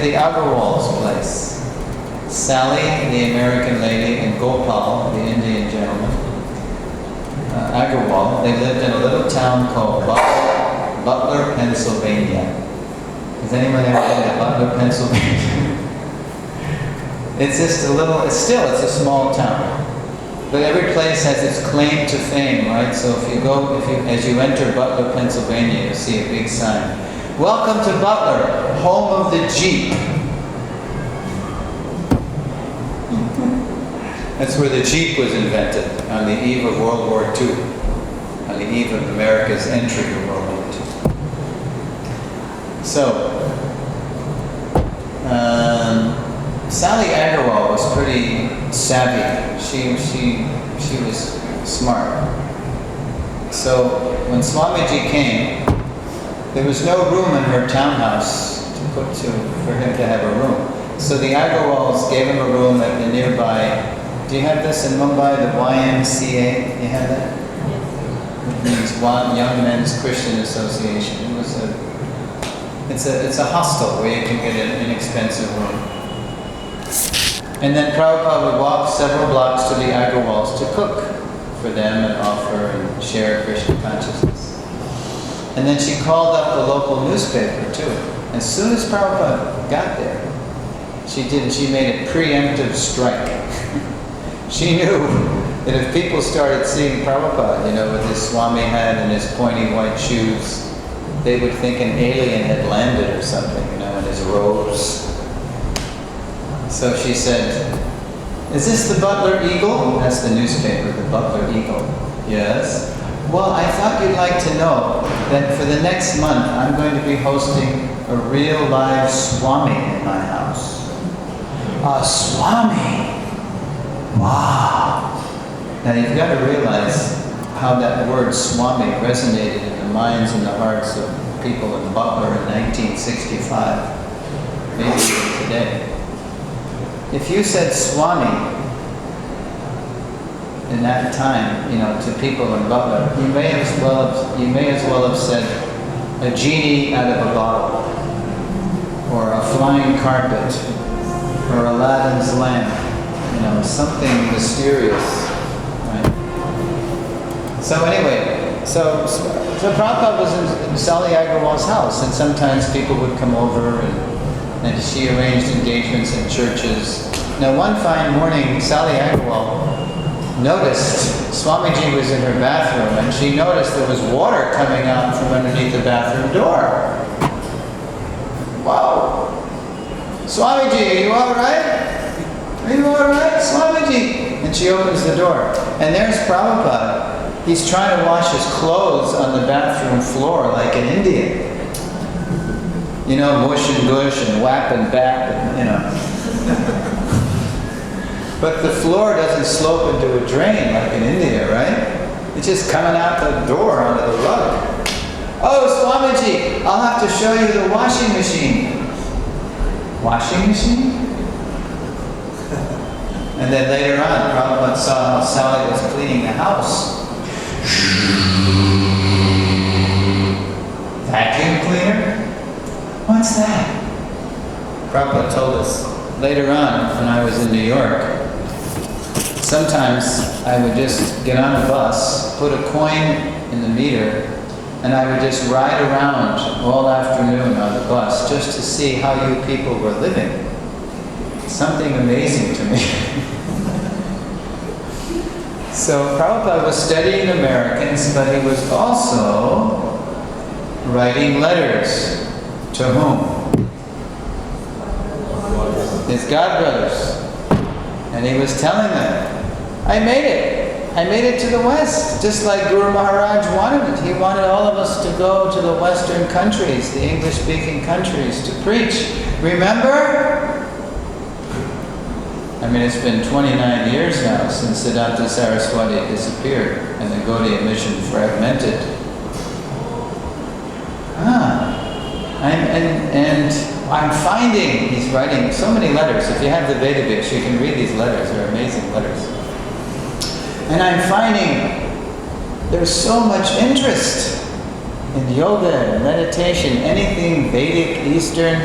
the Agarwal's place. Sally, the American lady, and Gopal, the Indian gentleman, Agarwal, they lived in a little town called Butler, Pennsylvania. Has anyone ever been to Butler, Pennsylvania? It's just a little, it's a small town. But every place has its claim to fame, right? So as you enter Butler, Pennsylvania, you'll see a big sign. Welcome to Butler, home of the Jeep. That's where the Jeep was invented, on the eve of World War II, on the eve of America's entry to World War II. So, Sally Agarwal was pretty savvy. She was smart. So when Swamiji came, there was no room in her townhouse for him to have a room. So the Agarwals gave him a room at the nearby. Do you have this in Mumbai? The YMCA. You have that? Yes. It means Young Men's Christian Association. It's a hostel where you can get an inexpensive room. And then Prabhupada would walk several blocks to the Agarwals to cook for them and offer and share Krishna consciousness. And then she called up the local newspaper too. As soon as Prabhupada got there, she made a preemptive strike. She knew that if people started seeing Prabhupada, with his Swami hat and his pointy white shoes, they would think an alien had landed or something, in his robes. So she said, "Is this the Butler Eagle?" That's the newspaper, the Butler Eagle. "Yes." "Well, I thought you'd like to know that for the next month I'm going to be hosting a real live Swami in my house." "A Swami? Wow." Now you've got to realize how that word Swami resonated in the minds and the hearts of people in Butler in 1965, maybe even today. If you said Swami in that time, to people in Butler, you may as well have said a genie out of a bottle, or a flying carpet, or Aladdin's lamp, something mysterious, right? So anyway, so Prabhupada was in Sally Agarwal's house, and sometimes people would come over and she arranged engagements in churches. Now one fine morning, Sally Agarwal noticed Swamiji was in her bathroom, and she noticed there was water coming out from underneath the bathroom door. "Wow! Swamiji, are you all right? Are you all right, Swamiji?" And she opens the door, and there's Prabhupada. He's trying to wash his clothes on the bathroom floor like an Indian. Mush and gush and whap and bap, But the floor doesn't slope into a drain like in India, right? It's just coming out the door onto the rug. "Oh, Swamiji, I'll have to show you the washing machine." "Washing machine?" And then later on, Prabhupada saw how Sally was cleaning the house. "Vacuum cleaner? What's that?" Prabhupada told us later on when I was in New York. Sometimes I would just get on a bus, put a coin in the meter, and I would just ride around all afternoon on the bus just to see how you people were living. Something amazing to me. So Prabhupada was studying Americans, but he was also writing letters. To whom? His godbrothers. And he was telling them, I made it to the West, just like Guru Maharaj wanted it. He wanted all of us to go to the Western countries, the English-speaking countries, to preach. Remember? It's been 29 years now since Siddhanta Saraswati disappeared and the Gaudiya mission fragmented. I'm finding, he's writing so many letters. If you have the Vedavish, you can read these letters. They're amazing letters. And I'm finding there's so much interest in yoga and meditation, anything Vedic, Eastern.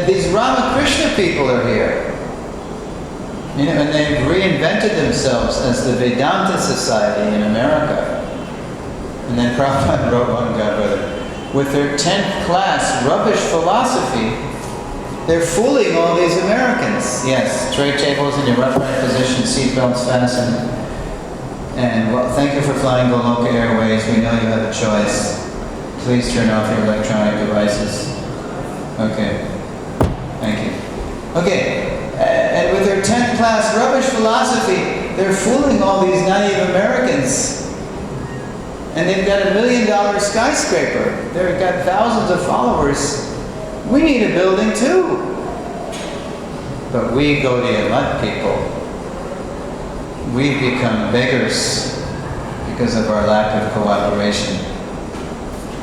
these Ramakrishna people are here. You know, and they've reinvented themselves as the Vedanta Society in America. And then Prabhupada wrote one godbrother, with their 10th class rubbish philosophy, they're fooling all these Americans. Yes, tray tables in your upright position, seatbelts fastened. And well, thank you for flying Goloka Airways. We know you have a choice. Please turn off your electronic devices. Okay, thank you. Okay, and with their 10th class rubbish philosophy, they're fooling all these naive Americans. And they've got $1 million skyscraper. They've got thousands of followers. We need a building too. But we Gaudiya Math people, we've become beggars because of our lack of cooperation.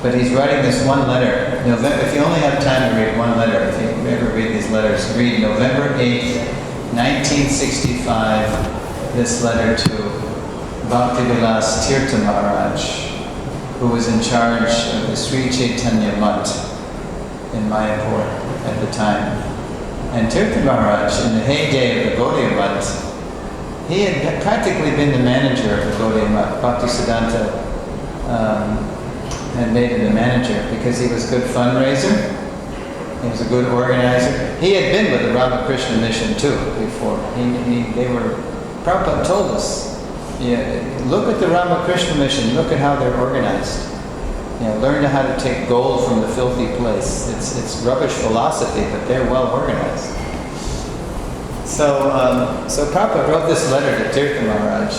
But he's writing this one letter. If you only have time to read one letter, if you ever read these letters, read November 8th, 1965, this letter to Bhaktivilas Tirtha Maharaj, who was in charge of the Sri Chaitanya Mutt in Mayapur at the time. And Tirtha Maharaj, in the heyday of the Gaudiya Mutt, he had practically been the manager of the Gaudiya Mutt. Bhaktisiddhanta had made him the manager because he was a good fundraiser, he was a good organizer. He had been with the Ramakrishna mission too before. Prabhupada told us, look at the Ramakrishna mission, look at how they're organized. Learn how to take gold from the filthy place. It's rubbish philosophy, but they're well organized. So Prabhupada wrote this letter to Tirtha Maharaj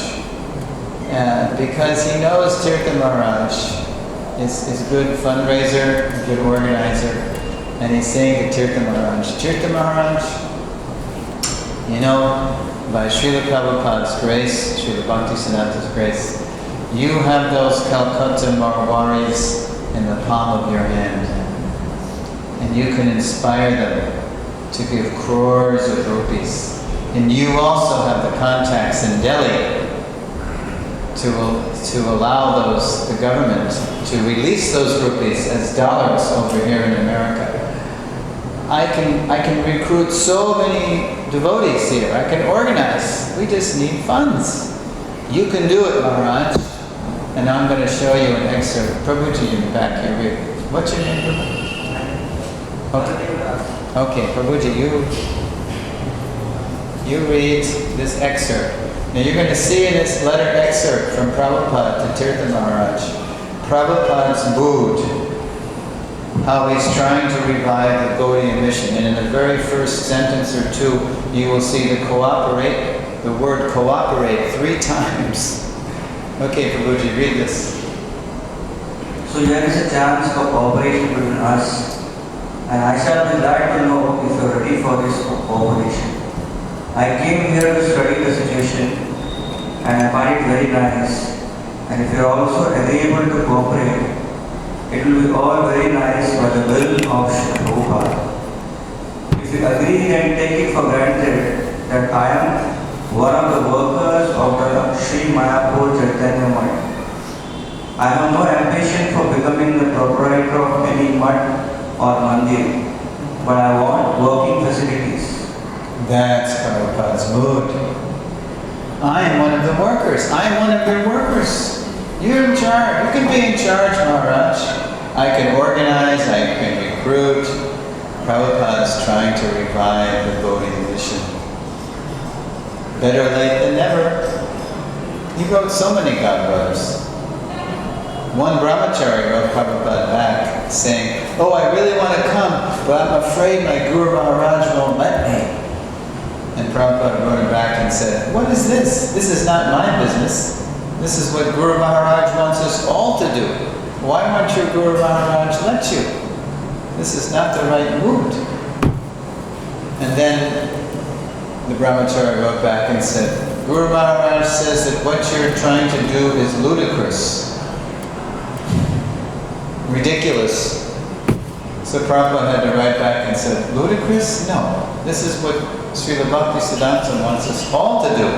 because he knows Tirtha Maharaj is a good fundraiser, a good organizer, and he's saying to Tirtha Maharaj, by Srila Prabhupada's grace, Srila Bhaktisiddhanta's grace, you have those Calcutta Marwaris in the palm of your hand. And you can inspire them to give crores of rupees. And you also have the contacts in Delhi to allow the government to release those rupees as dollars over here in America. I can recruit so many devotees here. I can organize. We just need funds. You can do it, Maharaj. And now I'm going to show you an excerpt. Prabhuji in the back here. What's your name, Prabhu? Okay, Prabhuji, you read this excerpt. Now you're going to see in this letter excerpt from Prabhupada to Tirtha Maharaj, Prabhupada's mood, how he's trying to revive the Gaudiya mission. And in the very first sentence or two, you will see the word cooperate 3 times. Okay, Prabhuji, read this. So here is a chance for cooperation between us, and I shall be glad to know if you are ready for this cooperation. I came here to study the situation, and I find it very nice. And if you are also agreeable to cooperate, it will be all very nice by the will of Prabhupada. If you agree and take it for granted that I am one of the workers of the Sri Mayapur Chaitanya Mutt, I have no ambition for becoming the proprietor of any mutt or mandir, but I want working facilities. That's Prabhupada's mood. I am one of the workers. I am one of your workers. You're in charge. You can be in charge, Maharaj. I can organize, I can recruit. Prabhupada is trying to revive the Gaudiya mission. Better late than never. He wrote so many godbrothers. One brahmachari wrote Prabhupada back saying, oh, I really want to come, but I'm afraid my Guru Maharaj won't let me. And Prabhupada wrote him back and said, what is this? This is not my business. This is what Guru Maharaj wants us all to do. Why won't your Guru Maharaj let you? This is not the right mood. And then the brahmachari wrote back and said, Guru Maharaj says that what you're trying to do is ludicrous, ridiculous. So Prabhupada had to write back and said, ludicrous? No. This is what Srila Bhaktisiddhanta wants us all to do.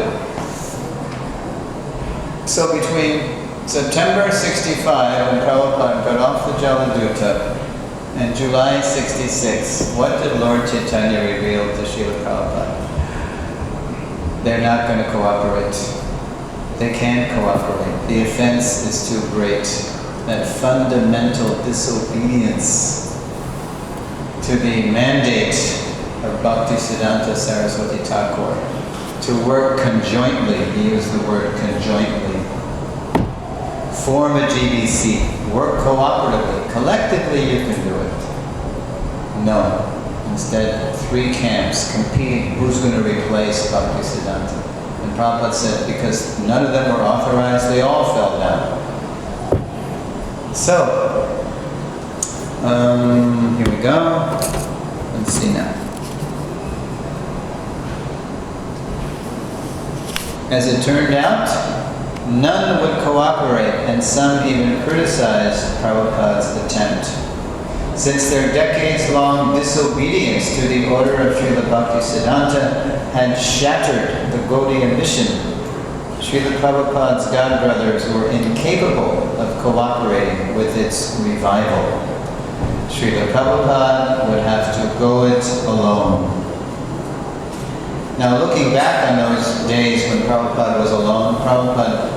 So between September 65, when Prabhupada got off the Jaladuta, In July 66, what did Lord Chaitanya reveal to Srila Prabhupada? They're not going to cooperate. They can't cooperate. The offense is too great. That fundamental disobedience to the mandate of Bhaktisiddhanta Saraswati Thakur to work conjointly, he used the word conjointly, form a GBC, work cooperatively, collectively you can do it. No. Instead, 3 camps competing who's going to replace Bhaktisiddhanta. And Prabhupada said because none of them were authorized, they all fell down. So, here we go. Let's see now. As it turned out, none would cooperate, and some even criticized Prabhupada's attempt. Since their decades-long disobedience to the order of Srila Bhaktisiddhanta had shattered the Gaudiya mission, Srila Prabhupada's godbrothers were incapable of cooperating with its revival. Srila Prabhupada would have to go it alone. Now, looking back on those days when Prabhupada was alone, Prabhupada,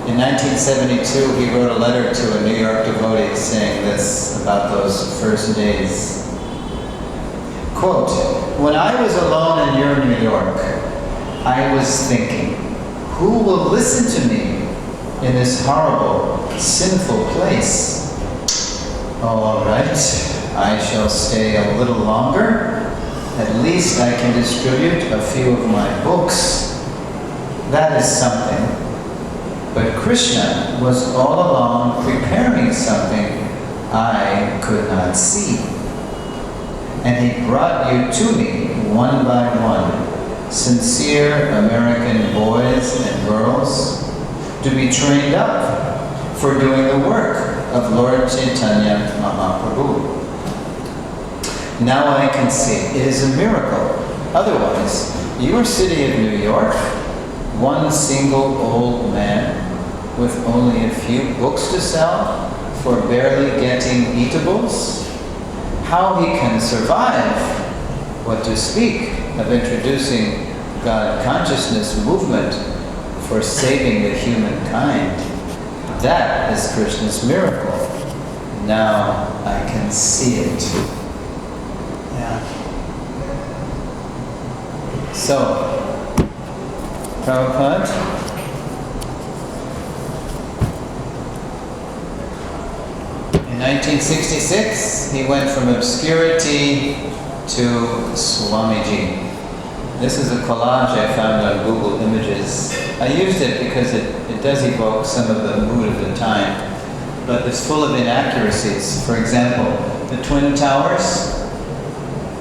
in 1972, he wrote a letter to a New York devotee saying this about those first days. Quote, "When I was alone in your New York, I was thinking, who will listen to me in this horrible, sinful place? All right, I shall stay a little longer. At least I can distribute a few of my books. That is something. But Krishna was all along preparing something I could not see. And he brought you to me one by one, sincere American boys and girls, to be trained up for doing the work of Lord Chaitanya Mahaprabhu. Now I can see it is a miracle. Otherwise, your city of New York, one single old man with only a few books to sell for barely getting eatables, how he can survive, what to speak of introducing God consciousness movement for saving the humankind. That is Krishna's miracle. Now I can see it." Yeah. So, Prabhupada in 1966, he went from obscurity to Swamiji. This is a collage I found on Google Images. I used it because it does evoke some of the mood of the time, but it's full of inaccuracies. For example, the Twin Towers,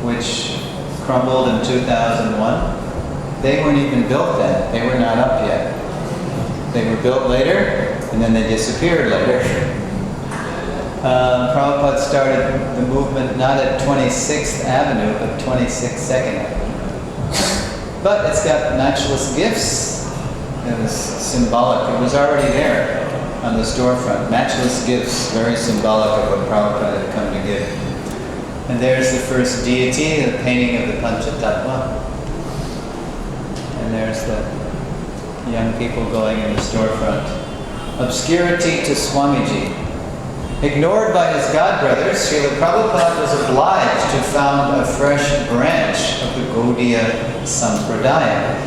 which crumbled in 2001, they weren't even built then. They were not up yet. They were built later, and then they disappeared later. Prabhupada started the movement not at 26th Avenue, but 22nd Avenue. But it's got matchless gifts. It was symbolic. It was already there on the storefront. Matchless gifts, very symbolic of what Prabhupada had come to give. And there's the first deity, the painting of the Panchatattva. And there's the young people going in the storefront. Obscurity to Swamiji. Ignored by his godbrothers, Srila Prabhupada was obliged to found a fresh branch of the Gaudiya Sampradaya.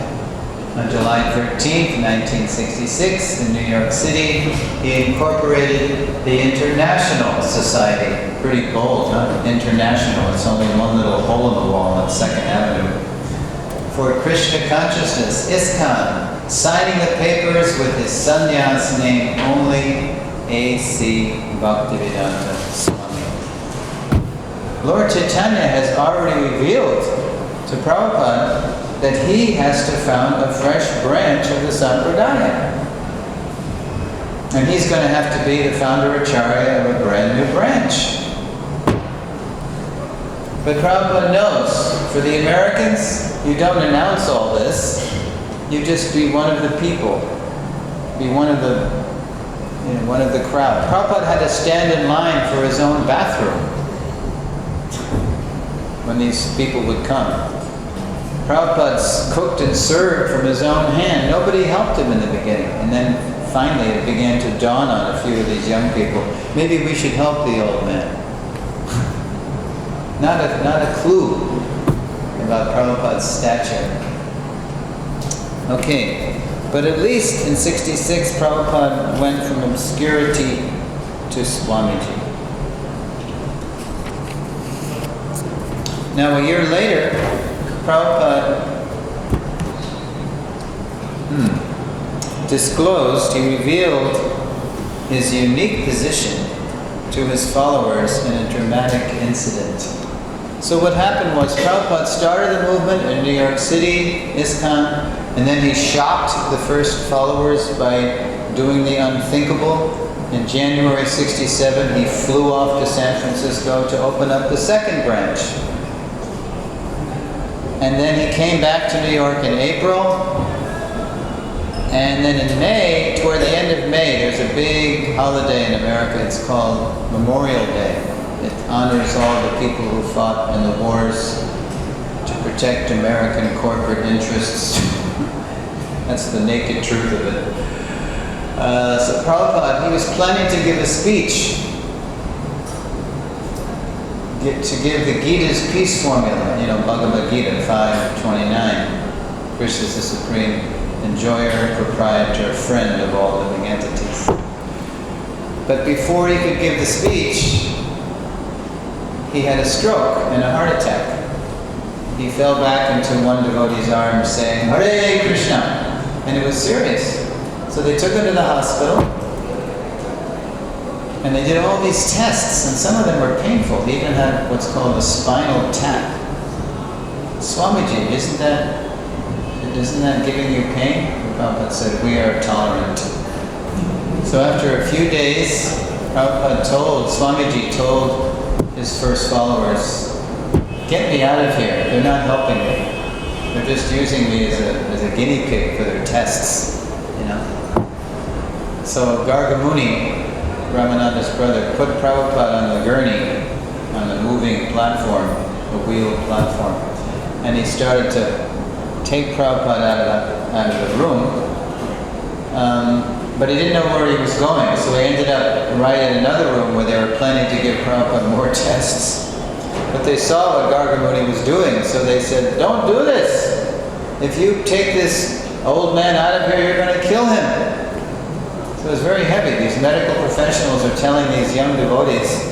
On July 13, 1966, in New York City, he incorporated the International Society. Pretty bold, huh? International. It's only one little hole in the wall on 2nd Avenue. For Krishna consciousness, ISKCON, signing the papers with his sannyas name only A.C. Bhaktivedanta Swami. Lord Chaitanya has already revealed to Prabhupada that he has to found a fresh branch of the Sampradaya. And he's going to have to be the founder Acharya of a brand new branch. But Prabhupada knows, for the Americans, you don't announce all this. You just be one of the people. Be one of the crowd. Prabhupada had to stand in line for his own bathroom. when these people would come. Prabhupada cooked and served from his own hand. Nobody helped him in the beginning. And then finally it began to dawn on a few of these young people, maybe we should help the old man. Not a clue about Prabhupada's stature. Okay, but at least in 66 Prabhupada went from obscurity to Swamiji. Now a year later, Prabhupada disclosed, he revealed his unique position to his followers in a dramatic incident. So what happened was Prabhupada started the movement in New York City, ISKCON, and then he shocked the first followers by doing the unthinkable. In January 67, he flew off to San Francisco to open up the second branch. And then he came back to New York in April. And then in May, toward the end of May, there's a big holiday in America. It's called Memorial Day. It honors all the people who fought in the wars to protect American corporate interests. That's the naked truth of it. So Prabhupada, he was planning to give a speech, to give the Gita's peace formula, Bhagavad Gita 5:29. Krishna is the supreme enjoyer, proprietor, friend of all living entities. But before he could give the speech, he had a stroke and a heart attack. He fell back into one devotee's arms saying, Hare Krishna, and it was serious. So they took him to the hospital, and they did all these tests, and some of them were painful. He even had what's called a spinal tap. Swamiji, isn't that giving you pain? Prabhupada said, we are tolerant. So after a few days, Swamiji told his first followers, get me out of here, they're not helping me. They're just using me as a guinea pig for their tests, So Gargamuni, Ramananda's brother, put Prabhupada on the gurney, on the moving platform, the wheeled platform, and he started to take Prabhupada out of the room, but he didn't know where he was going, so he ended up right in another room where they were planning to give Prabhupada more tests. But they saw what Gargamuni was doing, so they said, don't do this! If you take this old man out of here, you're going to kill him! So it was very heavy. These medical professionals are telling these young devotees,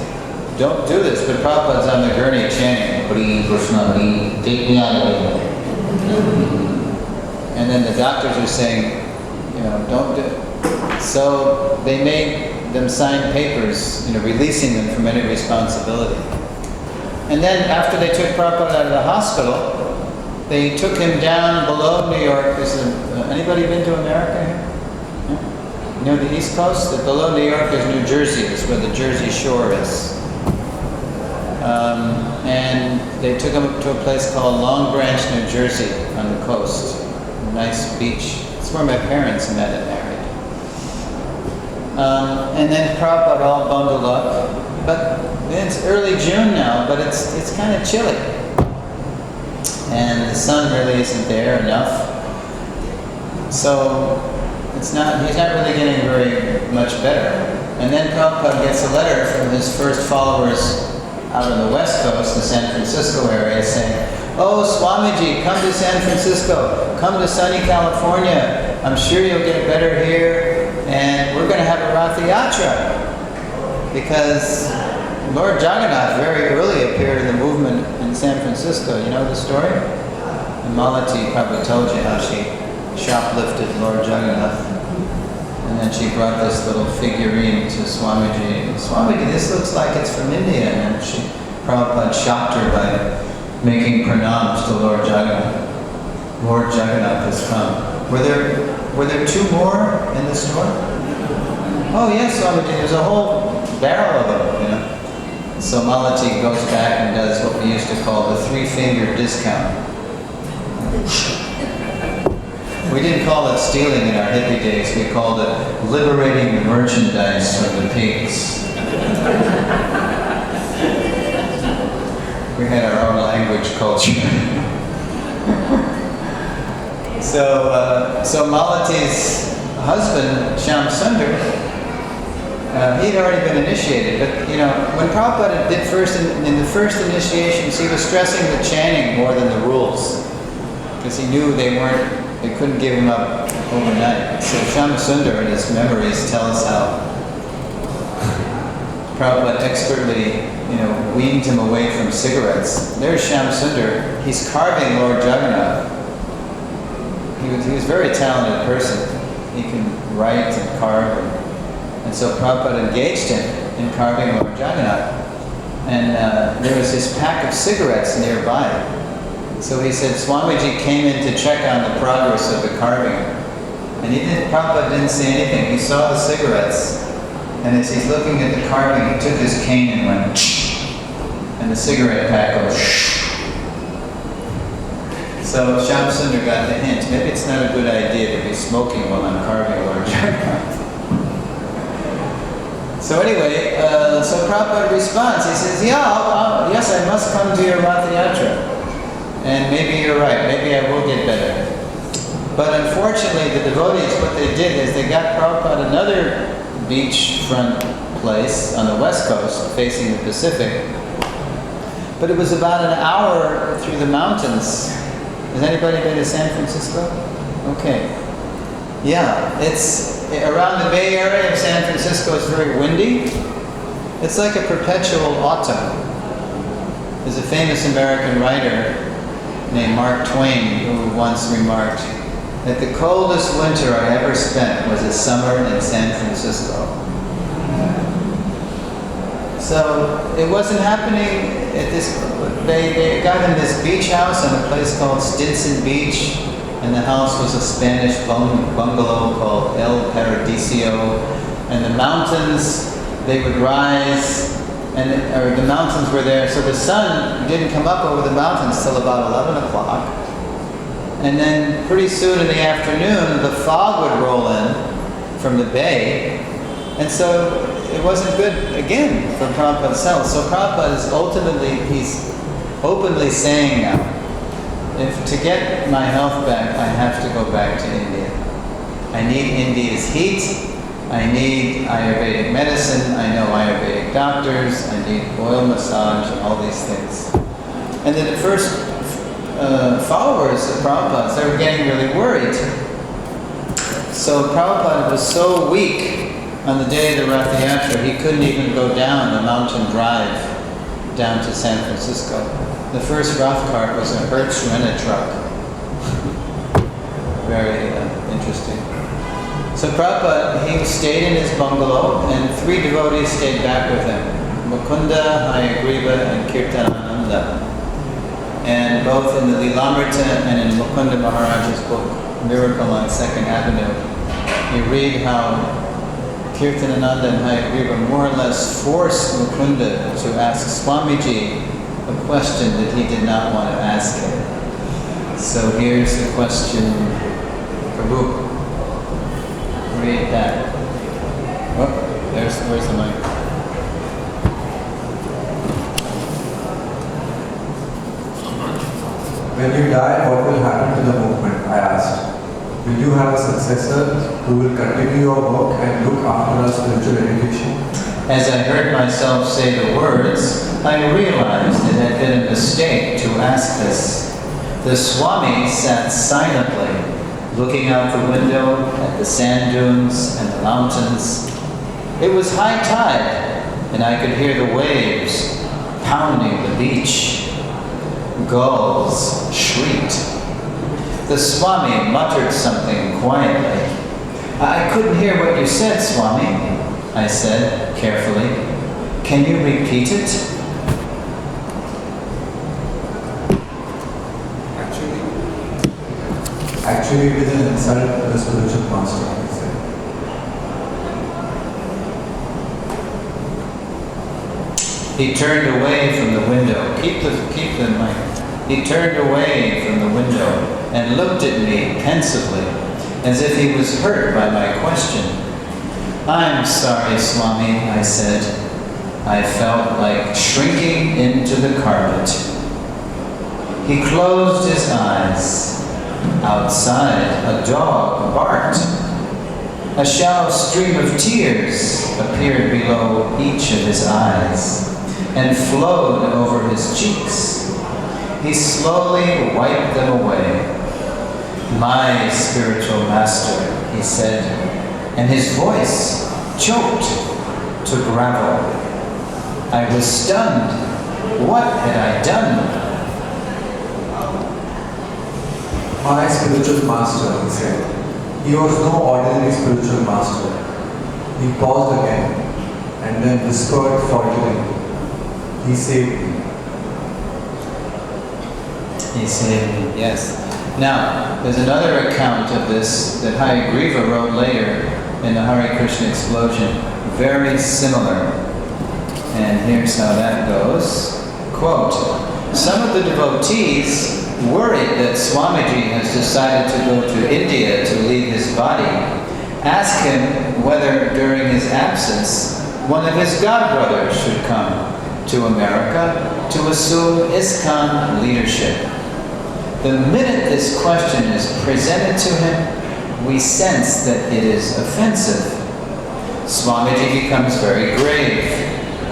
don't do this, but Prabhupada's on the gurney chanting, Hare Krishna, Hare, take me out of here. And then the doctors are saying, don't do it. So they made them sign papers, releasing them from any responsibility. And then after they took Prabhupada out of the hospital, they took him down below New York. Anybody been to America here? The East Coast? Below New York is New Jersey, is where the Jersey Shore is. And they took him up to a place called Long Branch, New Jersey, on the coast. A nice beach. It's where my parents met and married. And then Prabhupada all bundled up. But it's early June now, but it's kind of chilly. And the sun really isn't there enough. So he's not really getting very much better. And then Prabhupada gets a letter from his first followers out on the West Coast, the San Francisco area, saying, oh, Swamiji, come to San Francisco, come to sunny California. I'm sure you'll get better here, and we're going to have a Ratha Yatra. Because Lord Jagannath very early appeared in the movement in San Francisco. You know the story? And Malati probably told you how she shoplifted Lord Jagannath. And then she brought this little figurine to Swamiji. Swamiji, this looks like it's from India. And Prabhupada shocked her by making pranams to Lord Jagannath. Lord Jagannath has come. Were there two more in the story? Oh yes, Swamiji, there's a whole barrel of them, So Malati goes back and does what we used to call the three-finger discount. We didn't call it stealing in our hippie days. We called it liberating the merchandise from the pigs. language culture. So Malati's husband, Shyam Sundar, he'd already been initiated, but when Prabhupada did in the first initiations, he was stressing the chanting more than the rules, because he knew they couldn't give him up overnight. So Shyam Sundar in his memories tells how Prabhupada expertly, weaned him away from cigarettes. There's Shyam Sundar, he's carving Lord Jagannath. He was a very talented person. He can write and carve, and so Prabhupada engaged him in carving Lord Jagannath. And there was this pack of cigarettes nearby. So he said Swamiji came in to check on the progress of the carving. And Prabhupada didn't say anything. He saw the cigarettes, and as he's looking at the carving, he took his cane and went, and the cigarette pack goes, so Shyam Sundar got the hint. Maybe it's not a good idea to be smoking while I'm carving Lord Jagannath. So anyway, so Prabhupada responds. He says, yes, I must come to your Rath Yatra. And maybe you're right. Maybe I will get better. But unfortunately, the devotees, what they did is they got Prabhupada another beachfront place on the west coast, facing the Pacific. But it was about an hour through the mountains. Has anybody been to San Francisco? Okay. Yeah, it's around the Bay Area of San Francisco. It's very windy. It's like a perpetual autumn. There's a famous American writer named Mark Twain who once remarked that the coldest winter I ever spent was a summer in San Francisco. So it wasn't happening at this. They got in this beach house in a place called Stinson Beach, and the house was a Spanish bungalow called El Paradiso. And the mountains, they would rise, or the mountains were there. So the sun didn't come up over the mountains till about 11 o'clock. And then pretty soon in the afternoon, the fog would roll in from the bay. And so it wasn't good again for Prabhupada's health. So Prabhupada is he's openly saying now, if to get my health back, I have to go back to India. I need India's heat. I need Ayurvedic medicine. I know Ayurvedic doctors. I need oil massage and all these things. And then the first followers of Prabhupada, they were getting really worried. So Prabhupada was so weak on the day of the Rath Yatra, he couldn't even go down the mountain drive down to San Francisco. The first Rath cart was a Hertz rented truck. Very interesting. So Prabhupada, he stayed in his bungalow, and 3 devotees stayed back with him. Mukunda, Hayagriva, and Kirtanananda. And both in the Lilamrita and in Mukunda Maharaj's book, Miracle on 2nd Avenue, you read how Kirtanananda and Hayagriva more or less forced Mukunda to ask Swamiji a question that he did not want to ask him. So here's the question, Prabhu. Read that. Oh, where's the mic? When you die, what will happen to the movement? I asked. Will you have a successor who will continue your work and look after our spiritual education? As I heard myself say the words, I realized it had been a mistake to ask this. The Swami sat silently, looking out the window at the sand dunes and the mountains. It was high tide, and I could hear the waves pounding the beach. Gulls shrieked. The Swami muttered something quietly. I couldn't hear what you said, Swami, I said carefully. Can you repeat it? Actually, it is an insult to the spiritual master, he said. He turned away from the window. Keep the mic. He turned away from the window and looked at me pensively, as if he was hurt by my question. I'm sorry, Swami, I said. I felt like shrinking into the carpet. He closed his eyes. Outside, a dog barked. A shallow stream of tears appeared below each of his eyes and flowed over his cheeks. He slowly wiped them away. "My spiritual master," he said, and his voice choked to gravel. I was stunned. What had I done? My spiritual master, he said. He was no ordinary spiritual master. He paused again and then whispered faltering, "He saved me." He saved me, yes. Now, there's another account of this that Hayagriva wrote later in the Hare Krishna explosion, very similar. And here's how that goes. Quote, "Some of the devotees, worried that Swamiji has decided to go to India to leave his body, ask him whether during his absence one of his godbrothers should come to America to assume ISKCON leadership. The minute this question is presented to him, we sense that it is offensive. Swamiji becomes very grave,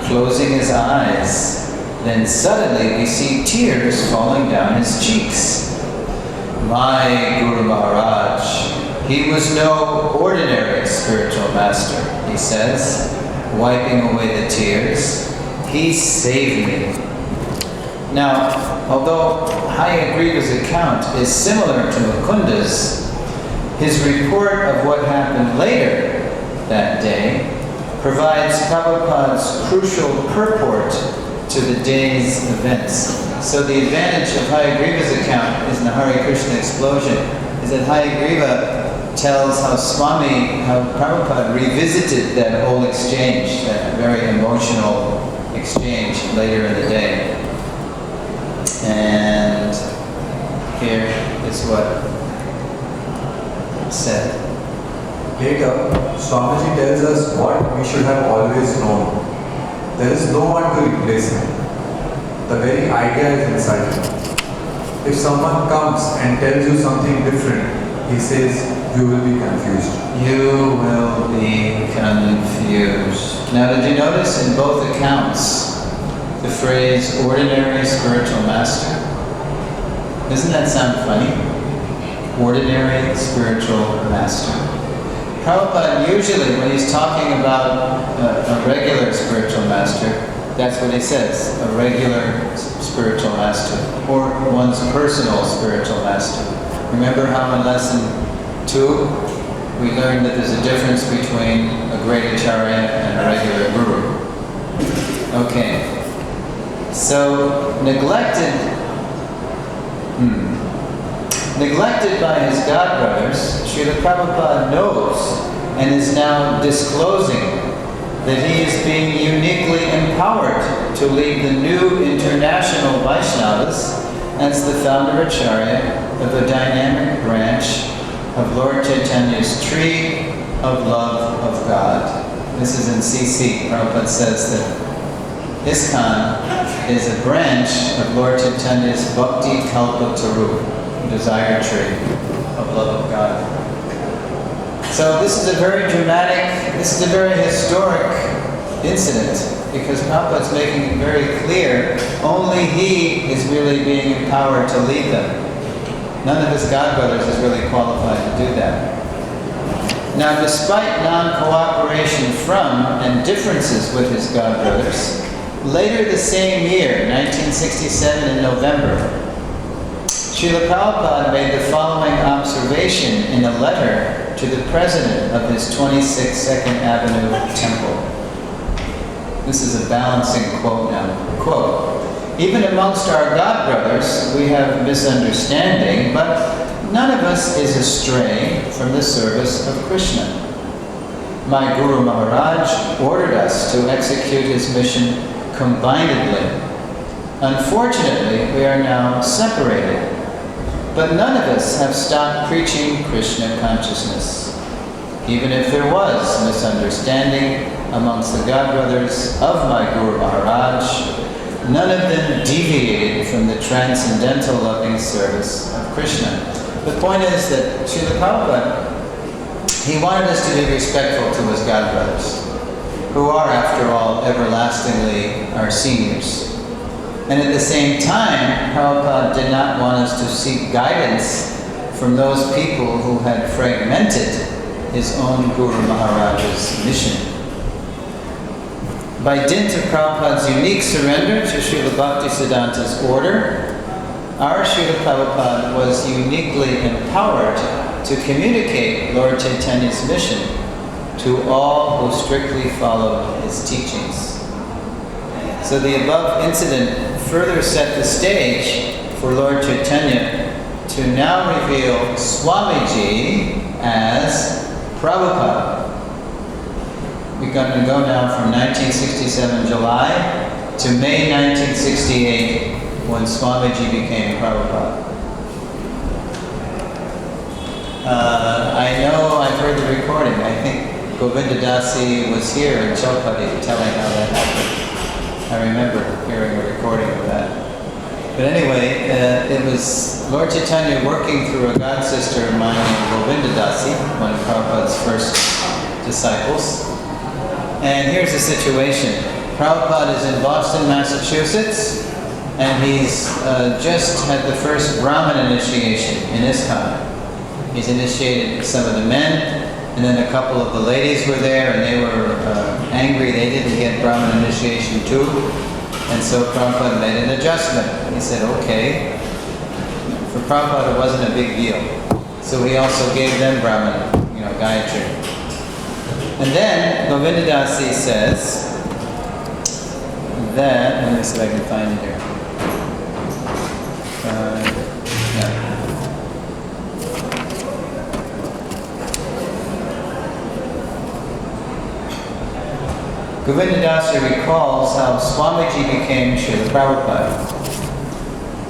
closing his eyes. Then suddenly we see tears falling down his cheeks. My Guru Maharaj, he was no ordinary spiritual master," he says, wiping away the tears. "He saved me." Now, although Hayagriva's account is similar to Mukunda's, his report of what happened later that day provides Prabhupada's crucial purport to the day's events. So the advantage of Hayagriva's account is in the Hare Krishna explosion, is that Hayagriva tells how Prabhupada revisited that whole exchange, that very emotional exchange later in the day. And here is what said. Later, Swamiji tells us what we should have always known. There is no one to replace him. The very idea is inside him. If someone comes and tells you something different, he says, you will be confused. You will be confused. Now, did you notice in both accounts the phrase ordinary spiritual master? Doesn't that sound funny? Ordinary spiritual master. Prabhupada usually, when he's talking about a regular spiritual master, that's what he says, a regular spiritual master, or one's personal spiritual master. Remember how in lesson 2, we learned that there's a difference between a great Acharya and a regular guru. Okay. So, neglected by his godbrothers, Srila Prabhupada knows and is now disclosing that he is being uniquely empowered to lead the new international Vaishnavas as the founder Acharya of the dynamic branch of Lord Chaitanya's tree of love of God. This is in CC. Prabhupada says that ISKCON is a branch of Lord Chaitanya's Bhakti Kalpataru, desire tree of love of God. So this is a very dramatic, this is a very historic incident, because Prabhupada's making it very clear only he is really being empowered to lead them. None of his godbrothers is really qualified to do that. Now, despite non-cooperation from and differences with his godbrothers, later the same year, 1967 in November, Srila Prabhupada made the following observation in a letter to the president of his 26 Second Avenue temple. This is a balancing quote now. Quote, "Even amongst our godbrothers we have misunderstanding, but none of us is astray from the service of Krishna. My Guru Maharaj ordered us to execute his mission combinedly. Unfortunately, we are now separated. But none of us have stopped preaching Krishna consciousness. Even if there was misunderstanding amongst the godbrothers of my Guru Maharaj, none of them deviated from the transcendental loving service of Krishna. The point is that Srila Prabhupada, he wanted us to be respectful to his godbrothers, who are, after all, everlastingly our seniors. And at the same time, Prabhupada did not want us to seek guidance from those people who had fragmented his own Guru Maharaj's mission. By dint of Prabhupada's unique surrender to Srila Bhaktisiddhanta's order, our Srila Prabhupada was uniquely empowered to communicate Lord Chaitanya's mission to all who strictly followed his teachings. So the above incident further set the stage for Lord Chaitanya to now reveal Swamiji as Prabhupada. We're going to go now from 1967 July to May 1968 when Swamiji became Prabhupada. I know I've heard the recording. I think Govinda Dasi was here in Chowpatty telling how that happened. I remember hearing a recording of that. But anyway, it was Lord Chaitanya working through a god sister of mine named Govinda Dasi, one of Prabhupada's first disciples. And here's the situation. Prabhupada is in Boston, Massachusetts, and he's just had the first Brahmin initiation in ISKCON. He's initiated some of the men, and then a couple of the ladies were there, and they were angry they didn't get Brahmin initiation too. And so Prabhupada made an adjustment. He said, okay. For Prabhupada, it wasn't a big deal. So he also gave them Brahmin, Gayatri. And then Govinda Dasi says that, let me see if I can find it here. Govinda Dasi recalls how Swamiji became Srila Prabhupada.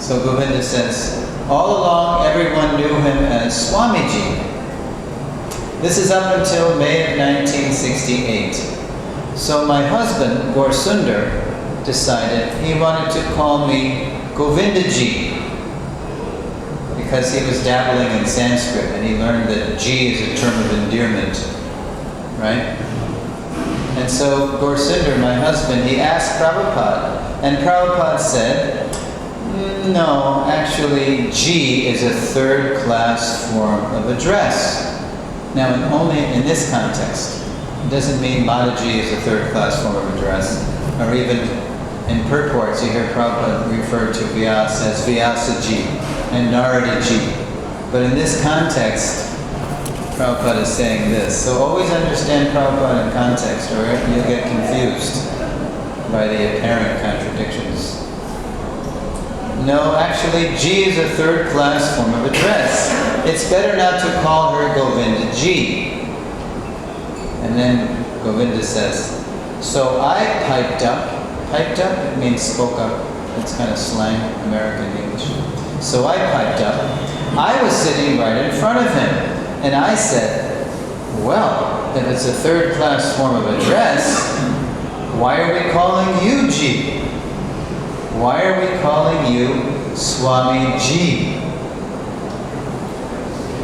So Govinda says, all along everyone knew him as Swamiji. This is up until May of 1968. So my husband, Gorsundar, decided he wanted to call me Govindaji because he was dabbling in Sanskrit and he learned that Ji is a term of endearment, right? And so Gorsundar, my husband, he asked Prabhupada, and Prabhupada said, no, actually Ji is a third-class form of address. Now, only in this context. It doesn't mean Mataji is a third-class form of address. Or even in purports, you hear Prabhupada refer to Vyasa as Vyasaji and Naradaji. But in this context, Prabhupada is saying this. So always understand Prabhupada in context, or you'll get confused by the apparent contradictions. No, actually, Ji is a third-class form of address. It's better not to call her Govinda Ji. And then Govinda says, so I piped up. Piped up, it means spoke up. It's kind of slang, American English. So I piped up. I was sitting right in front of him. And I said, well, if it's a third-class form of address, why are we calling you Ji? Why are we calling you Swami Ji?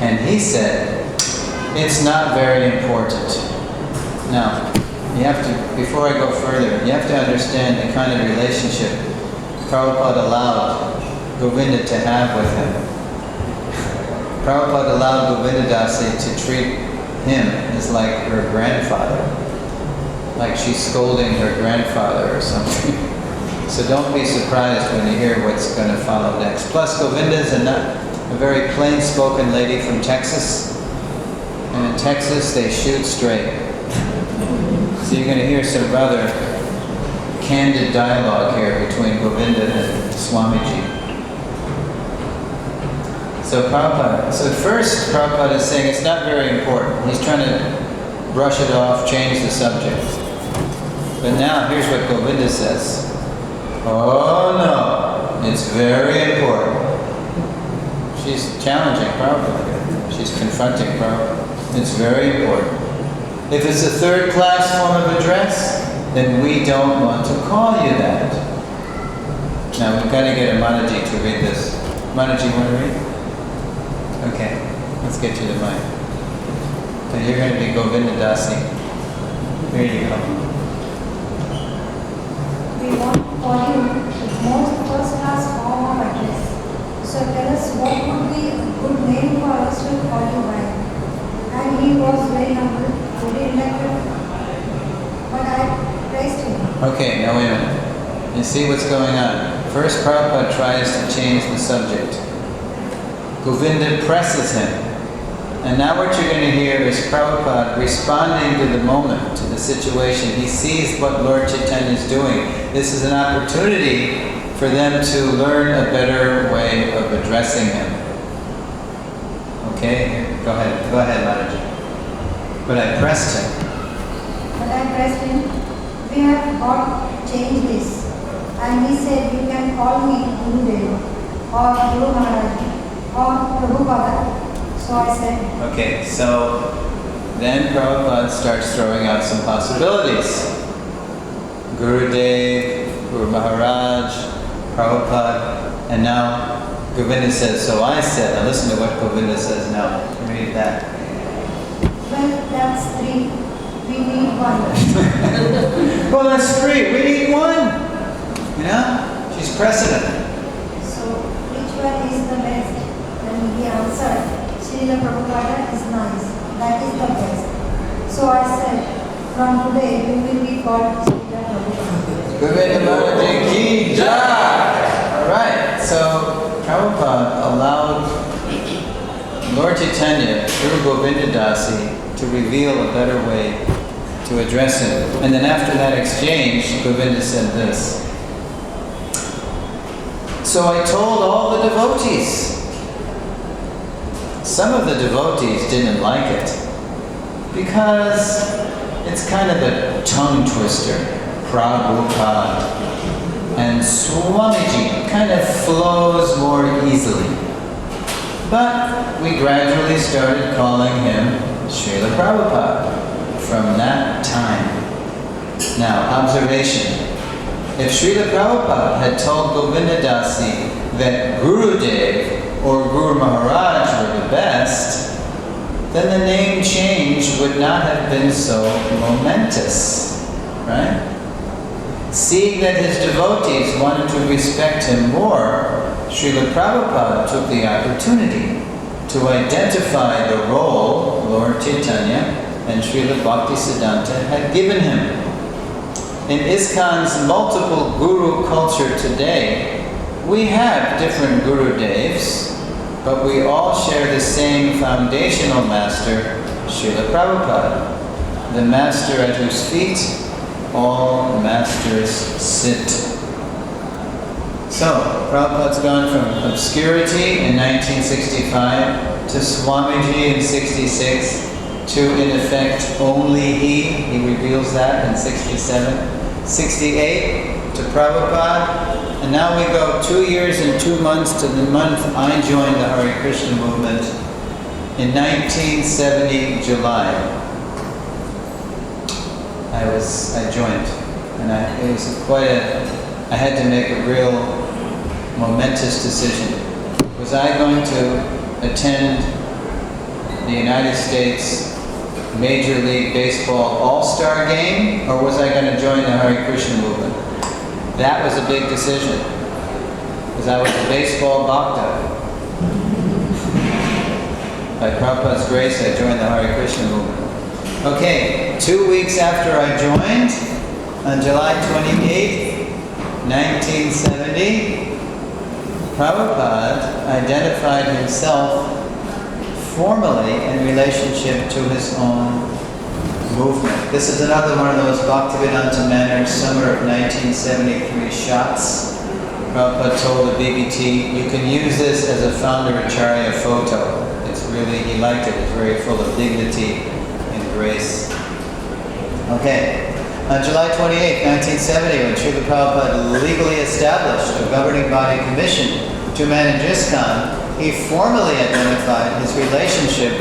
And he said, it's not very important. Now, you have to, before I go further, you have to understand the kind of relationship Prabhupada allowed Govinda to have with him. Prabhupada allowed Govinda Dasi to treat him as like her grandfather. Like she's scolding her grandfather or something. So don't be surprised when you hear what's going to follow next. Plus, Govinda is a very plain-spoken lady from Texas. And in Texas, they shoot straight. So you're going to hear some rather candid dialogue here between Govinda and Swamiji. So first Prabhupada is saying it's not very important. He's trying to brush it off, change the subject. But now, here's what Govinda says. Oh no, it's very important. She's challenging Prabhupada. She's confronting Prabhupada. It's very important. If it's a third-class form of address, then we don't want to call you that. Now we've got to get a Mataji to read this. Mataji, you want to read? Okay, let's get you the mic. So you're going to be Govinda Dasi. Here you go. We want to call you the most first-class form of address. So tell us what would be a good name for us to call you by. And he was very humble, very elected, but I praised him. Okay, now wait a minute. You see what's going on. First, Prabhupada tries to change the subject. Govinda presses him. And now what you're going to hear is Prabhupada responding to the moment, to the situation. He sees what Lord Chaitanya is doing. This is an opportunity for them to learn a better way of addressing him. Okay? Go ahead, Mataji. But I pressed him. We have got to change this. And he said, you can call me Gurudev or Guru Maharaj or Prabhupada. So I said. Okay, so then Prabhupada starts throwing out some possibilities. Gurudev, Guru Maharaj, Prabhupada, and now Govinda says, so I said. Now listen to what Govinda says now. Read that. Well, that's 3. We need 1. Well, that's 3. We need 1. You know? She's precedent. So, which one is the best? And he answered, Srila Prabhupada is nice. That is the best. So I said, from today you will be called Srila Prabhupada. Govinda Mataji ki jai! Alright, so Prabhupada allowed Lord Chaitanya through Govinda Dasi to reveal a better way to address him. And then after that exchange, Govinda said this. So I told all the devotees. Some of the devotees didn't like it because it's kind of a tongue twister. Prabhupada and Swamiji kind of flows more easily. But we gradually started calling him Srila Prabhupada from that time. Now, observation. If Srila Prabhupada had told Govinda Dasi that Gurudev or Guru Maharaj were the best, then the name change would not have been so momentous, right? Seeing that his devotees wanted to respect him more, Srila Prabhupada took the opportunity to identify the role Lord Chaitanya and Srila Bhaktisiddhanta had given him. In ISKCON's multiple guru culture today, we have different Guru Devs, but we all share the same foundational master, Srila Prabhupada, the master at whose feet all masters sit. So, Prabhupada's gone from obscurity in 1965 to Swamiji in 66 to, in effect, only he reveals that in 67, 68 to Prabhupada, and now we go 2 years and 2 months to the month I joined the Hare Krishna movement in 1970 July. I joined, and it was I had to make a real momentous decision. Was I going to attend the United States Major League Baseball All-Star game, or was I going to join the Hare Krishna movement? That was a big decision, because I was a baseball bhakta. By Prabhupada's grace, I joined the Hare Krishna movement. Okay, 2 weeks after I joined, on July 28, 1970, Prabhupada identified himself formally in relationship to his own movement. This is another one of those Bhaktivedanta Manor summer of 1973 shots. Prabhupada told the BBT, you can use this as a founder Acharya photo. It's really, he liked it. It's very full of dignity and grace. Okay. On July 28, 1970, when Srila Prabhupada legally established a governing body commission to manage ISKCON, he formally identified his relationship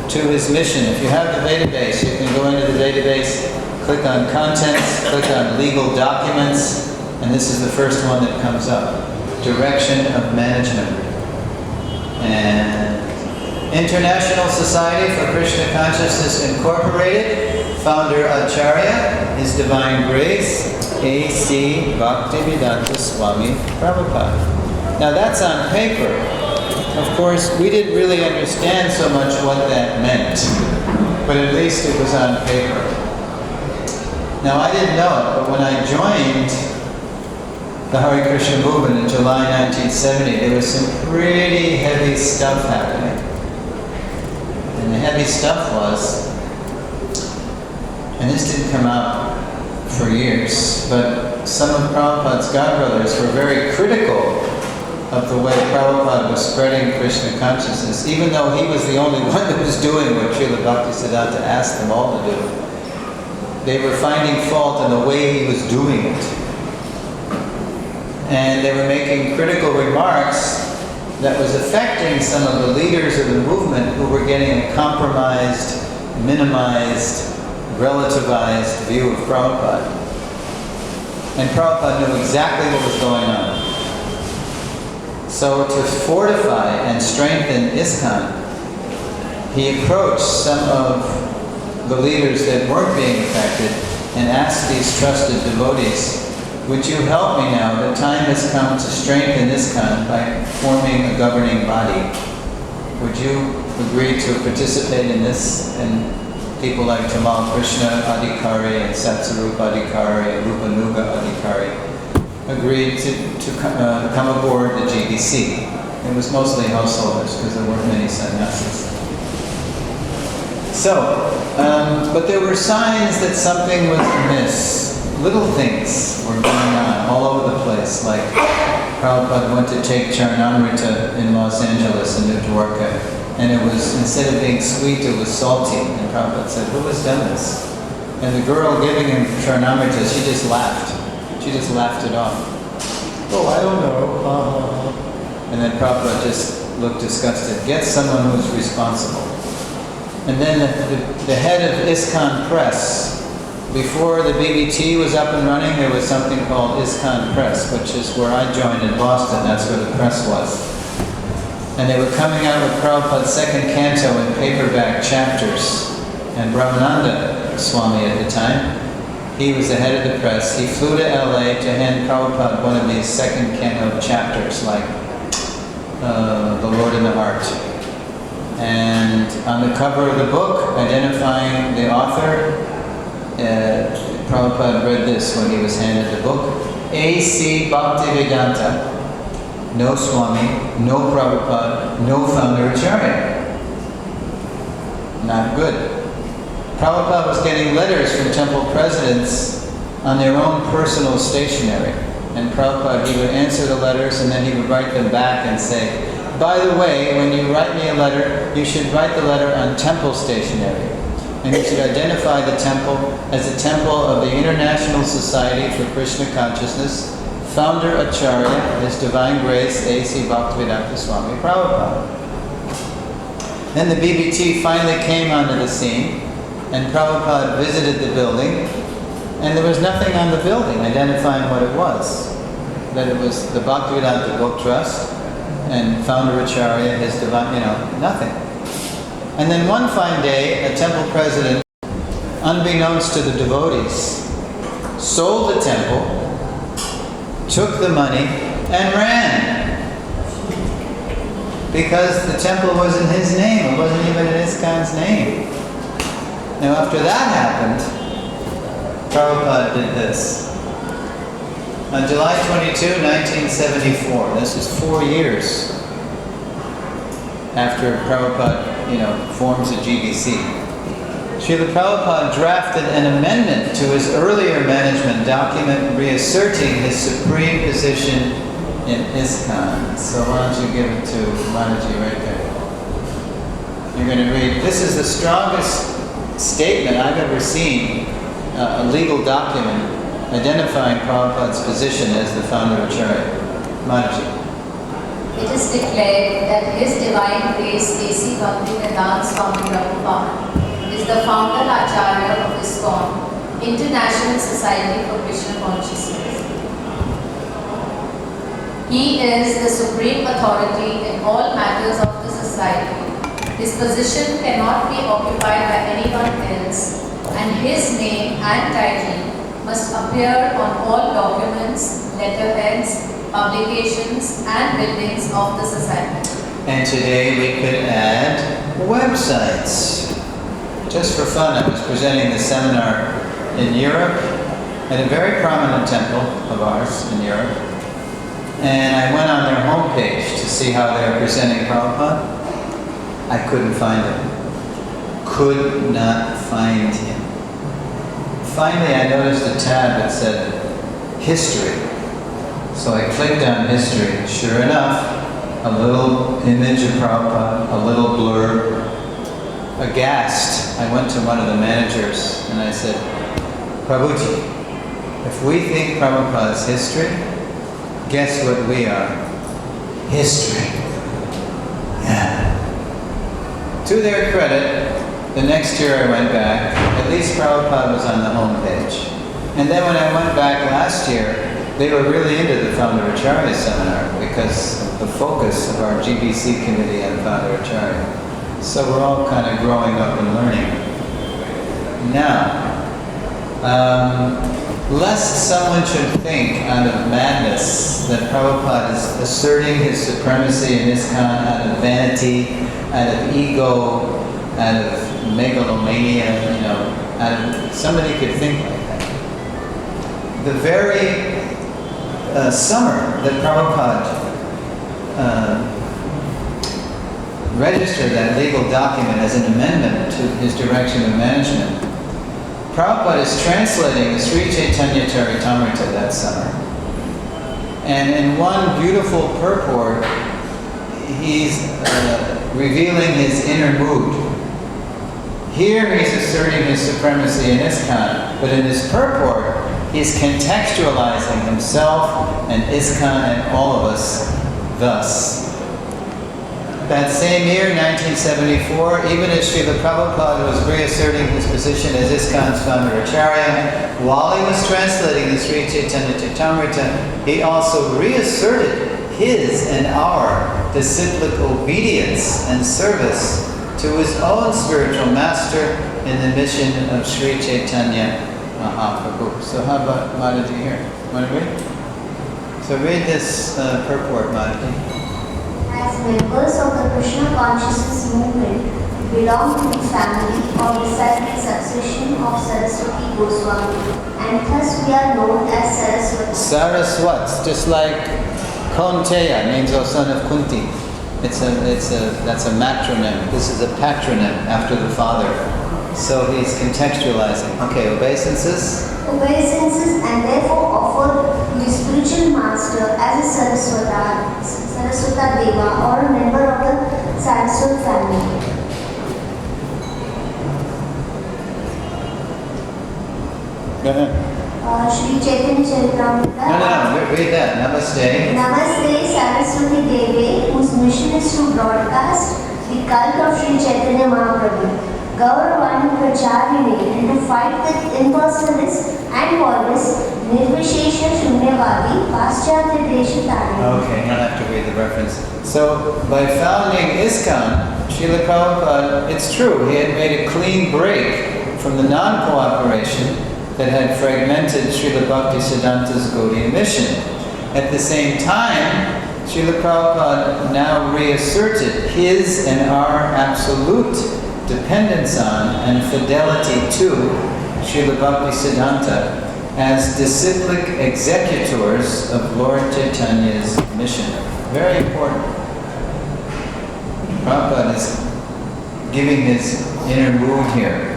to his mission. If you have the database, you can go into the database, click on contents, click on legal documents, and And this is the first one that comes up. Direction of management. And International Society for Krishna Consciousness Incorporated, founder Acharya, His Divine Grace, A.C. Bhaktivedanta Swami Prabhupada. Now that's on paper. Of course, we didn't really understand so much what that meant, but at least it was on paper. Now I didn't know it, but when I joined the Hare Krishna movement in July 1970, there was some pretty heavy stuff happening. And the heavy stuff was, and this didn't come out for years, but some of Prabhupada's godbrothers were very critical of the way Prabhupada was spreading Krishna consciousness, even though he was the only one that was doing what Srila Bhaktisiddhanta asked them all to do. They were finding fault in the way he was doing it. And they were making critical remarks that was affecting some of the leaders of the movement who were getting a compromised, minimized, relativized view of Prabhupada. And Prabhupada knew exactly what was going on. So to fortify and strengthen ISKCON, he approached some of the leaders that weren't being affected and asked these trusted devotees, would you help me now? The time has come to strengthen ISKCON by forming a governing body. Would you agree to participate in this? And people like Tamal Krishna Adhikari and Satsarupa Adhikari and Rupanuga Adhikari agreed to come aboard the GBC. It was mostly householders because there weren't many sannyasis. So, but there were signs that something was amiss. Little things were going on all over the place, like Prabhupada went to take Charnamrita in Los Angeles in New Dwarka, and it was, instead of being sweet, it was salty. And Prabhupada said, who has done this? And the girl giving him Charnamrita, she just laughed. She just laughed it off. Oh, I don't know. And then Prabhupada just looked disgusted. Get someone who's responsible. And then the head of ISKCON Press, before the BBT was up and running, there was something called ISKCON Press, which is where I joined in Boston. That's where the press was. And they were coming out with Prabhupada's second canto in paperback chapters. And Brahmananda Swami at the time, he was the head of the press. He flew to LA to hand Prabhupada one of these second canto chapters, like The Lord in the Heart. And on the cover of the book, identifying the author, Prabhupada read this when he was handed the book. A.C. Bhaktivedanta. No Swami, no Prabhupada, no founder Acharya. Not good. Prabhupada was getting letters from temple presidents on their own personal stationery. And Prabhupada, he would answer the letters and then he would write them back and say, by the way, when you write me a letter, you should write the letter on temple stationery. And you should identify the temple as a temple of the International Society for Krishna Consciousness, founder Acharya, His Divine Grace, A.C. Bhaktivedanta Swami Prabhupada. Then the BBT finally came onto the scene, and Prabhupada visited the building, and there was nothing on the building identifying what it was. That it was the Bhaktivedanta Book Trust, and founder Acharya, His Divine, nothing. And then one fine day, a temple president, unbeknownst to the devotees, sold the temple, took the money, and ran. Because the temple was in his name, it wasn't even in ISKCON's name. Now after that happened, Prabhupada did this. On July 22, 1974, this is 4 years after Prabhupada, forms a GBC. Srila Prabhupada drafted an amendment to his earlier management document reasserting his supreme position in ISKCON. So why don't you give it to Mataji right there. You're going to read, this is the strongest statement I've ever seen, a legal document identifying Prabhupada's position as the founder of Acharya. Mataji. It is declared that His Divine Grace A.C. Bhaktivedanta Swami Prabhupada is the founder Acharya of ISKCON, International Society for Krishna Consciousness. He is the supreme authority in all matters of the society. His position cannot be occupied by anyone else, and his name and title must appear on all documents, letterheads, publications, and buildings of the society. And today we could add websites. Just for fun, I was presenting the seminar in Europe at a very prominent temple of ours in Europe. And I went on their homepage to see how they were presenting Prabhupada. I couldn't find him. Could not find him. Finally, I noticed a tab that said history. So I clicked on history. Sure enough, a little image of Prabhupada, a little blurb. Aghast, I went to one of the managers and I said, Prabhuji, if we think Prabhupada's history, guess what we are? History. Yeah. To their credit, the next year I went back, at least Prabhupada was on the homepage. And then when I went back last year, they were really into the Founder Acharya seminar because of the focus of our GBC committee on Founder Acharya. So we're all kind of growing up and learning. Now, lest someone should think out of madness that Prabhupada is asserting his supremacy in ISKCON out of vanity, out of ego, out of megalomania, somebody could think like that. The very summer that Prabhupada registered that legal document as an amendment to his direction of management, Prabhupada is translating the Sri Chaitanya Charitamrita that summer. And in one beautiful purport, he's revealing his inner mood. Here he's asserting his supremacy in ISKCON, but in his purport, he's contextualizing himself and ISKCON and all of us thus. That same year, 1974, even as Srila Prabhupada was reasserting his position as ISKCON's founder Acharya, while he was translating the Sri Chaitanya Charitamrita, he also reasserted his and our disciplic obedience and service to his own spiritual master in the mission of Sri Chaitanya Mahaprabhu. So how about Mataji here? Want to read? So read this purport, Mataji. As members of the Krishna consciousness movement, we belong to the family of disciplic succession of Saraswati Goswami, and thus we are known as Saraswati. Saraswats, just like Kaunteya means O son of Kunti. That's a matronym. This is a patronym after the father. So he's contextualizing. Okay, obeisances. Obeisances, and therefore offer to the spiritual master as a Saraswata Deva or a member of the Saraswat family. Go ahead. Sri Chaitanya Charitamrita. No, read that. Namaste. Namaste Saraswati Devi, whose mission is to broadcast the cult of Sri Chaitanya Mahaprabhu, Gauravani Pracharine, and to fight with impersonalists and warriors, Nirvishesha Shunyavadi, Paschatya Desha Tari. Okay, I'll have to read the reference. So, by founding ISKCON, Srila Prabhupada, it's true, he had made a clean break from the non-cooperation that had fragmented Srila Bhaktisiddhanta's Gaudiya mission. At the same time, Srila Prabhupada now reasserted his and our absolute dependence on and fidelity to Srila Bhaktisiddhanta as disciplic executors of Lord Chaitanya's mission. Very important. Prabhupada is giving his inner mood here.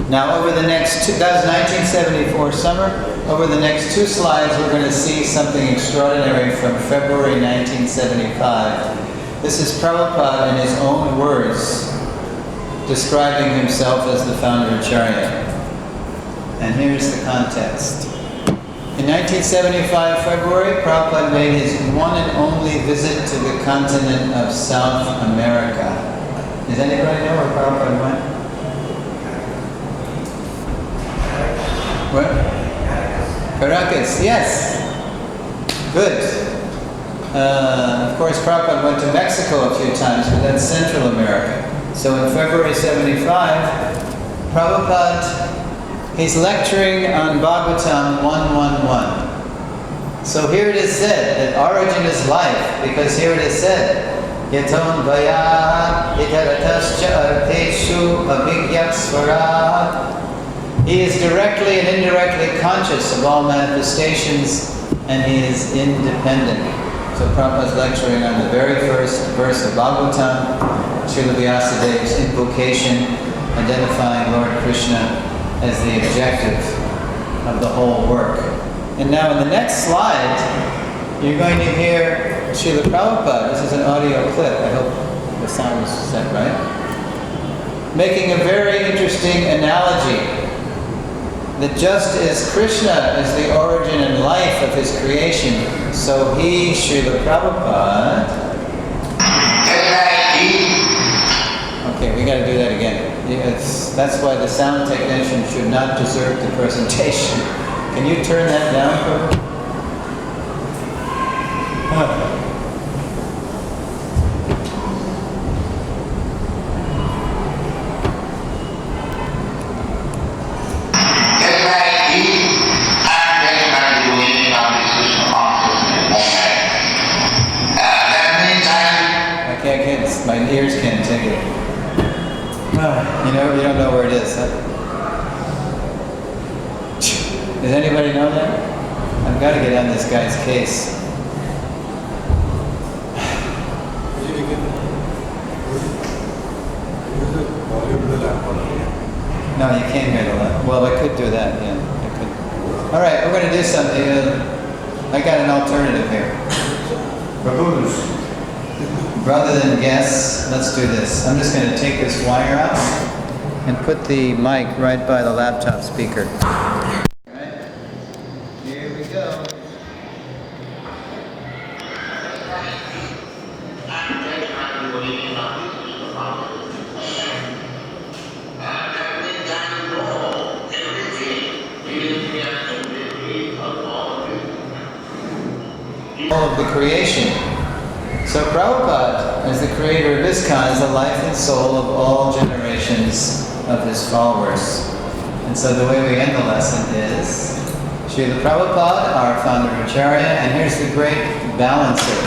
Now over the next that was 1974 summer, over the next two slides we're going to see something extraordinary from February 1975. This is Prabhupada in his own words describing himself as the founder Acharya. And here's the context. In 1975 February, Prabhupada made his one and only visit to the continent of South America. Does anybody know where Prabhupada went? What? Caracas, yes. Good. Of course, Prabhupada went to Mexico a few times, but that's Central America. So in February 75, Prabhupada, he's lecturing on Bhagavatam 111. So here it is said that origin is life, because here it is said, Yaton vaya itaratascha arteshu abhigyaksvara. He is directly and indirectly conscious of all manifestations, and he is independent. So Prabhupada is lecturing on the very first verse of Bhagavatam, Srila Vyasadev's invocation, identifying Lord Krishna as the objective of the whole work. And now in the next slide, you're going to hear Srila Prabhupada, this is an audio clip, I hope the sound is set right, making a very interesting analogy that just as Krishna is the origin and life of his creation, so he, Srila Prabhupada... Okay, we got to do that again. That's why the sound technician should not desert the presentation. Can you turn that down, Prabhu? My ears can't take it. You don't know where it is, huh? Does anybody know that? I've got to get on this guy's case. No, you can't hear the left. Well, I could do that, yeah. I could. All right, we're going to do something. I got an alternative here. Prabhu's. Rather than guess, let's do this. I'm just going to take this wire out and put the mic right by the laptop speaker. Alright, here we go. All of the creation. So Prabhupada, as the creator of ISKCON, is the life and soul of all generations of his followers. And so the way we end the lesson is, Srila Prabhupada, our founder Acharya, and here's the great balancer.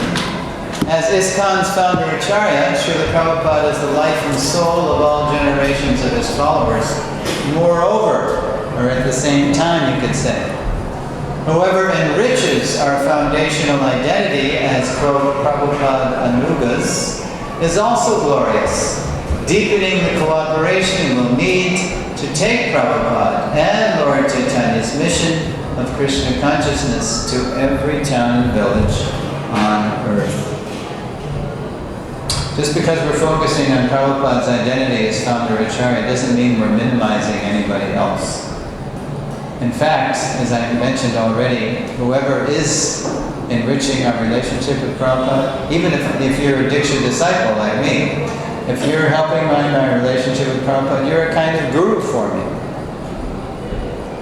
As ISKCON's founder Acharya, Srila Prabhupada is the life and soul of all generations of his followers. Moreover, or at the same time you could say, whoever enriches our foundational identity as Prabhupada Anugas is also glorious, deepening the cooperation we'll need to take Prabhupada and Lord Chaitanya's mission of Krishna consciousness to every town and village on earth. Just because we're focusing on Prabhupada's identity as founder Acharya doesn't mean we're minimizing anybody else. In fact, as I mentioned already, whoever is enriching our relationship with Prabhupada, even if you're a Diksha disciple like me, if you're helping my relationship with Prabhupada, you're a kind of guru for me.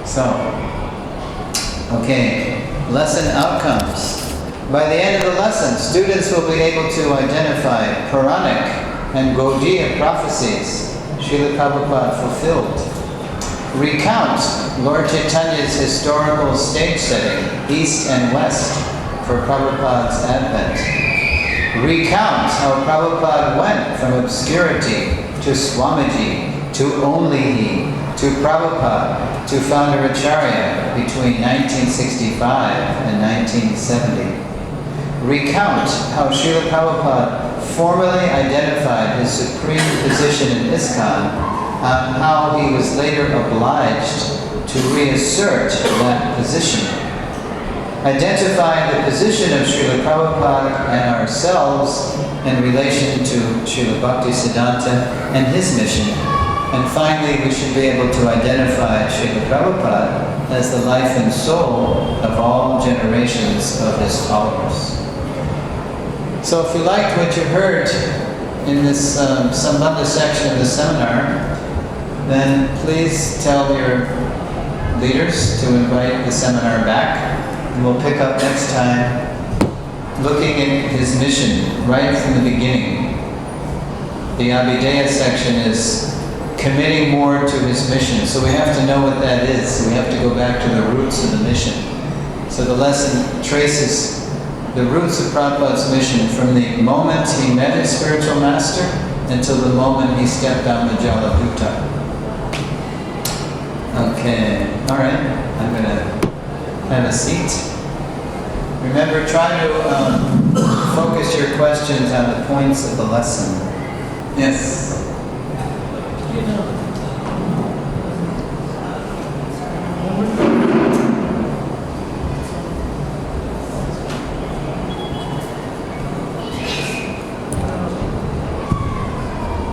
So, okay, lesson outcomes. By the end of the lesson, students will be able to identify Puranic and Gaudiya prophecies Srila Prabhupada fulfilled. Recount Lord Chaitanya's historical stage setting, East and West, for Prabhupada's advent. Recount how Prabhupada went from obscurity to Swamiji, to only he, to Prabhupada, to founder Acharya between 1965 and 1970. Recount how Srila Prabhupada formally identified his supreme position in ISKCON, and how he was later obliged to reassert that position. Identify the position of Srila Prabhupada and ourselves in relation to Srila Bhaktisiddhanta and his mission. And finally, we should be able to identify Srila Prabhupada as the life and soul of all generations of his followers. So if you liked what you heard in this Sambandha section of the seminar, then please tell your leaders to invite the seminar back, and we'll pick up next time looking at his mission right from the beginning. The Abhideya section is committing more to his mission. So we have to know what that is. So we have to go back to the roots of the mission. So the lesson traces the roots of Prabhupada's mission from the moment he met his spiritual master until the moment he stepped down the Jalaputa. Okay, all right, I'm going to have a seat. Remember, try to focus your questions on the points of the lesson. Yes?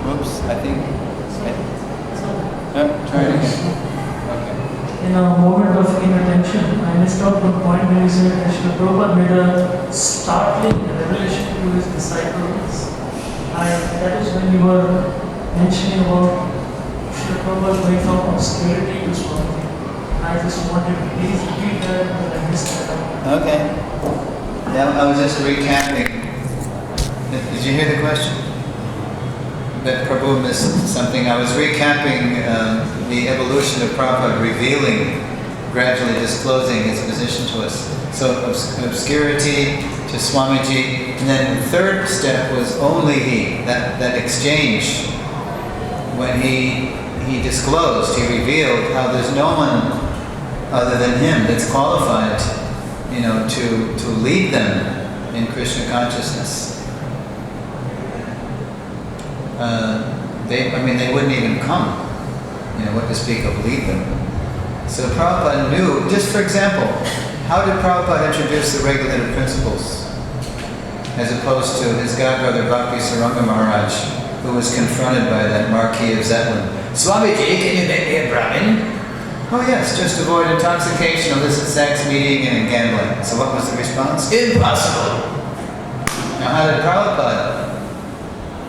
Oops, I think. Try it again. Okay. In a moment of inattention, I missed out one point where he said that Srila Prabhupada made a startling revelation to his disciples. That is when you were mentioning about Srila Prabhupada going from obscurity to Swami. I just wanted to please repeat that because I missed that out. Okay. Yeah, I was just recapping. Did you hear the question? That Prabhu missed something. I was recapping the evolution of Prabhupada, revealing, gradually disclosing his position to us. So obscurity to Swamiji, and then the third step was only he, that exchange. When he disclosed, he revealed how there's no one other than him that's qualified, to lead them in Krishna consciousness. They wouldn't even come, what to speak of lead them. So Prabhupada knew, just for example, how did Prabhupada introduce the regulative principles? As opposed to his godbrother Bhakti Saranga Maharaj, who was confronted by that Marquis of Zetland. Swamiji, can you make me a Brahmin? Oh yes, just avoid intoxication, illicit sex, meeting, and gambling. So what was the response? Impossible! Now how did Prabhupada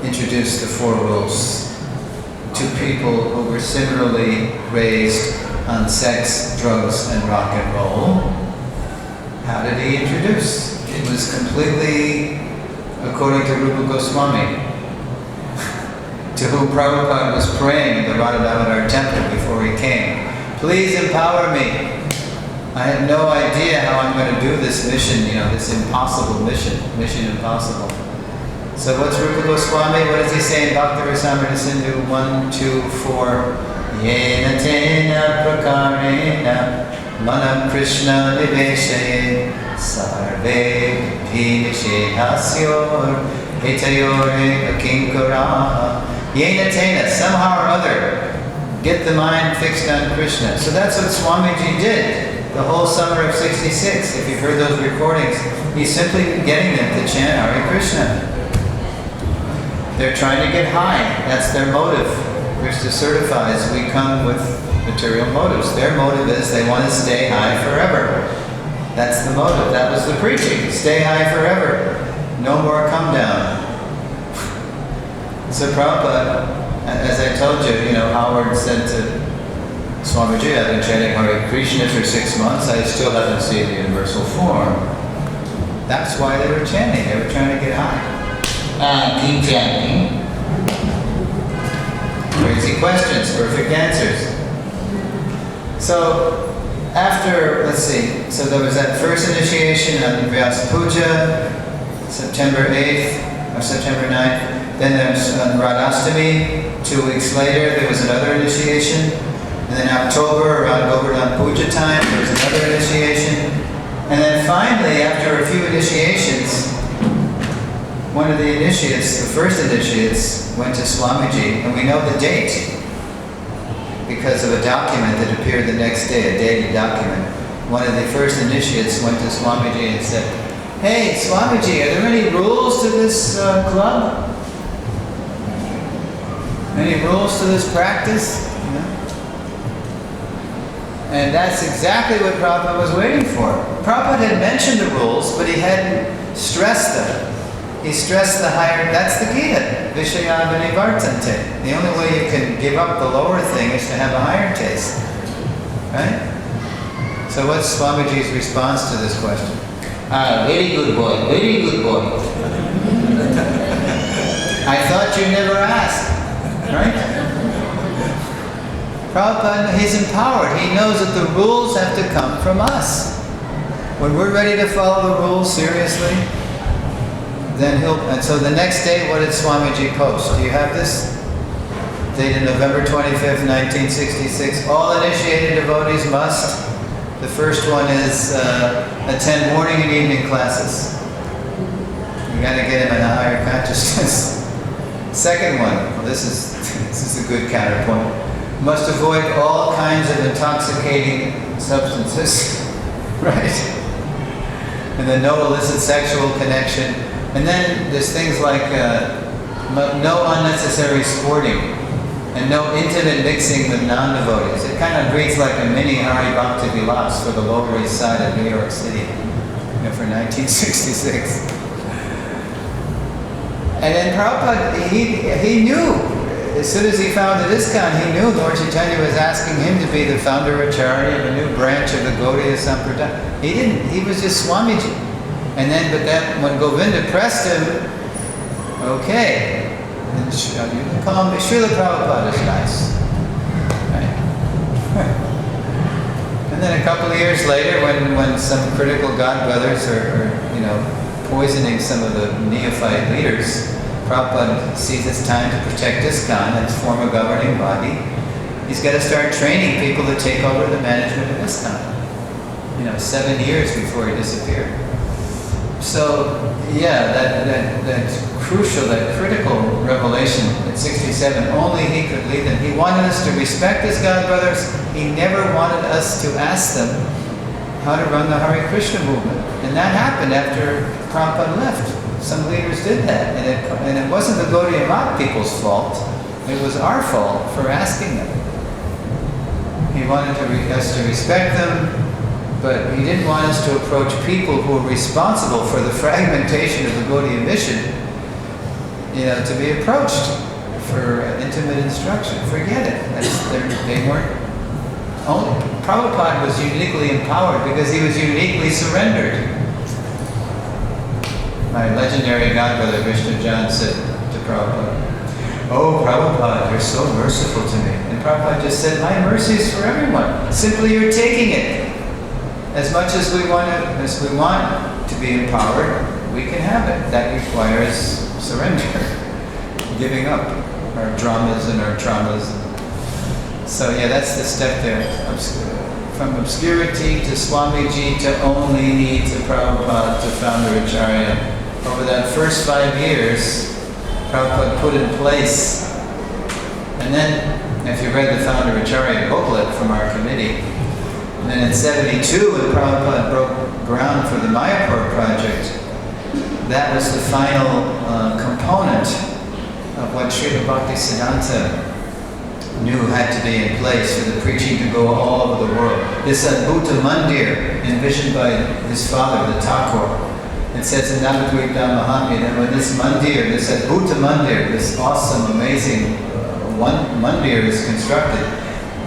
introduce the four rules to people who were similarly raised on sex, drugs, and rock and roll? How did he introduce? It was completely according to Rupa Goswami, to whom Prabhupada was praying in the Radha Damodar temple before he came. Please empower me. I have no idea how I'm going to do this mission, this impossible mission impossible. So what's Rupa Goswami? What does he say in Bhakti Rasamrita Sindhu 1, 2, 4? Yena tena prakarena mana Krishna niveshaye sarve bhinishehasyor etayore akinkara. Yena tena, somehow or other, get the mind fixed on Krishna. So that's what Swamiji did the whole summer of '66. If you've heard those recordings, he's simply getting them to chant Hare Krishna. They're trying to get high. That's their motive. Krishna certifies we come with material motives. Their motive is they want to stay high forever. That's the motive. That was the preaching. Stay high forever. No more come down. So Prabhupada, as I told you, Howard said to Swamiji, I've been chanting Hare Krishna for 6 months. I still haven't seen the universal form. That's why they were chanting. They were trying to get high. Keep chanting. Crazy questions, perfect answers. So, after, so there was that first initiation on Vyasa Puja, September 8th or September 9th. Then there's Radhastami. 2 weeks later, there was another initiation. And then October, around Govardhan Puja time, there was another initiation. And then finally, after a few initiations, one of the initiates, the first initiates, went to Swamiji, and we know the date because of a document that appeared the next day, a dated document. One of the first initiates went to Swamiji and said, "Hey, Swamiji, are there any rules to this club? Any rules to this practice?" And that's exactly what Prabhupada was waiting for. Prabhupada had mentioned the rules, but he hadn't stressed them. He stressed the higher, that's the Gita, Vishayavani Vartante. The only way you can give up the lower thing is to have a higher taste. Right? So what's Swamiji's response to this question? Ah, very good boy, very good boy. I thought you never asked, right? Prabhupada, he's empowered. He knows that the rules have to come from us. When we're ready to follow the rules seriously, then and so the next day, what did Swamiji post? Do you have this? Dated November 25th, 1966. All initiated devotees must. The first one is attend morning and evening classes. You got to get him in a higher consciousness. Second one, well, this is a good counterpoint. Must avoid all kinds of intoxicating substances, right? And then no illicit sexual connection. And then there's things like no unnecessary sporting and no intimate mixing with non-devotees. It kind of reads like a mini Hari Bhakti Vilas for the Lower East Side of New York City, for 1966. And then Prabhupada, he knew, as soon as he founded ISKCON, he knew Lord Chaitanya was asking him to be the founder Acharya of a new branch of the Gaudiya Sampradaya. He didn't, he was just Swamiji. And then, but then when Govinda pressed him, okay, and you can call him, Srila Prabhupada is nice. Right? And then a couple of years later, when some critical godbrothers are poisoning some of the neophyte leaders, Prabhupada sees it's time to protect ISKCON and form a governing body. He's got to start training people to take over the management of ISKCON. 7 years before he disappeared. So, yeah, that crucial, that critical revelation at 67, only he could lead them. He wanted us to respect his godbrothers. He never wanted us to ask them how to run the Hare Krishna movement. And that happened after Prabhupada left. Some leaders did that. And it wasn't the Gaudiya Math people's fault. It was our fault for asking them. He wanted us to respect them, but he didn't want us to approach people who were responsible for the fragmentation of the Gaudiya mission, to be approached for intimate instruction. Forget it. They weren't. Prabhupada was uniquely empowered because he was uniquely surrendered. My legendary godbrother Vishnu John said to Prabhupada, "Oh, Prabhupada, you're so merciful to me." And Prabhupada just said, "My mercy is for everyone. Simply you're taking it. As much as we want to be empowered, we can have it. That requires surrender, giving up our dramas and our traumas." So yeah, that's the step there. From obscurity to Swamiji to only need to Prabhupada to founder Acharya. Over that first 5 years, Prabhupada put in place. And then, if you read the founder Acharya booklet from our committee, and then in 72, when Prabhupada broke ground for the Mayapur project, that was the final component of what Srila Bhaktisiddhanta knew had to be in place for the preaching to go all over the world. This Adbhuta Mandir, envisioned by his father, the Thakur, it says in Navadvipta Mahatmya that when this Mandir, this Adbhuta Mandir, this awesome, amazing Mandir is constructed,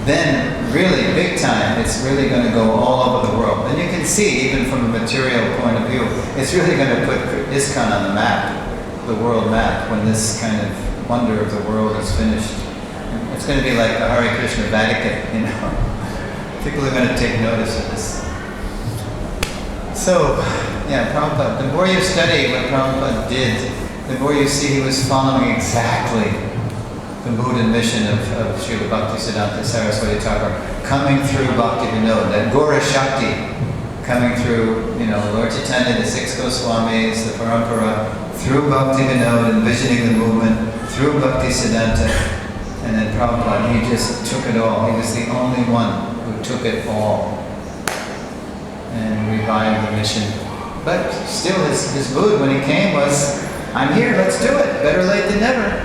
then really, big time, it's really going to go all over the world. And you can see, even from a material point of view, it's really going to put ISKCON on the map, the world map, when this kind of wonder of the world is finished. It's going to be like the Hare Krishna Vatican, People are going to take notice of this. So, yeah, Prabhupada, the more you study what Prabhupada did, the more you see he was following exactly the mood and mission of Srila Bhaktisiddhanta Saraswati Thakur, coming through Bhakti Vinod, that Gora Shakti, coming through, Lord Chaitanya, the 6 Goswamis, the Parampara, through Bhakti Vinod, envisioning the movement, through Bhaktisiddhanta, and then Prabhupada, he just took it all. He was the only one who took it all and revived the mission. But still, his mood when he came was, "I'm here, let's do it. Better late than never,"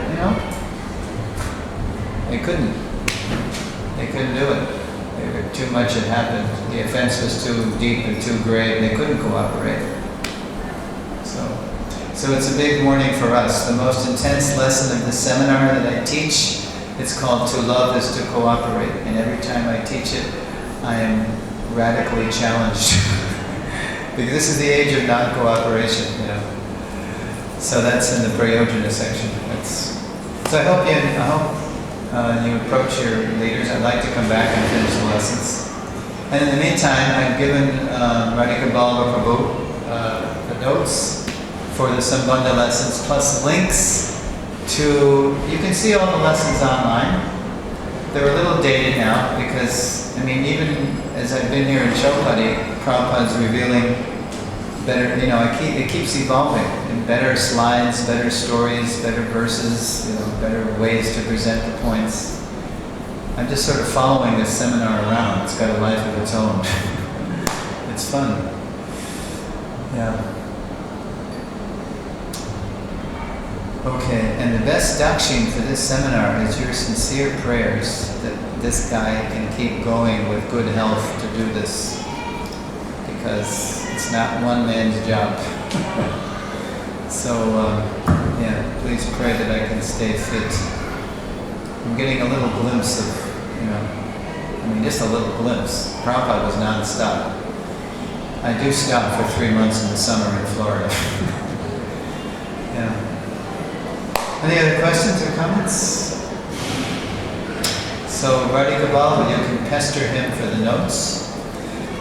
They couldn't do it. Too much had happened. The offense was too deep and too grave. They couldn't cooperate. So it's a big morning for us. The most intense lesson of the seminar that I teach, it's called "To Love is to Cooperate." And every time I teach it, I am radically challenged Because this is the age of non-cooperation, you know. So that's in the Prayojana section. So I hope you approach your leaders. I'd like to come back and finish the lessons. And in the meantime, I've given Radhika Ballava Prabhu the notes for the Sambandha lessons, plus links to, you can see all the lessons online. They're a little dated now because, I mean, even as I've been here in Chowpatty, Prabhupada's revealing better, you know, it keeps evolving, and better slides, better stories, better verses, you know, better ways to present the points. I'm just sort of following this seminar around. It's got a life of its own. It's fun. Yeah. Okay, and the best dakshin for this seminar is your sincere prayers that this guy can keep going with good health to do this. Because it's not one man's job. So, yeah, please pray that I can stay fit. I'm getting a little glimpse of, you know, I mean, just a little glimpse. Prabhupada was non-stop. I do stop for 3 months in the summer in Florida. Yeah. Any other questions or comments? So, Radhika Ballava, you can pester him for the notes.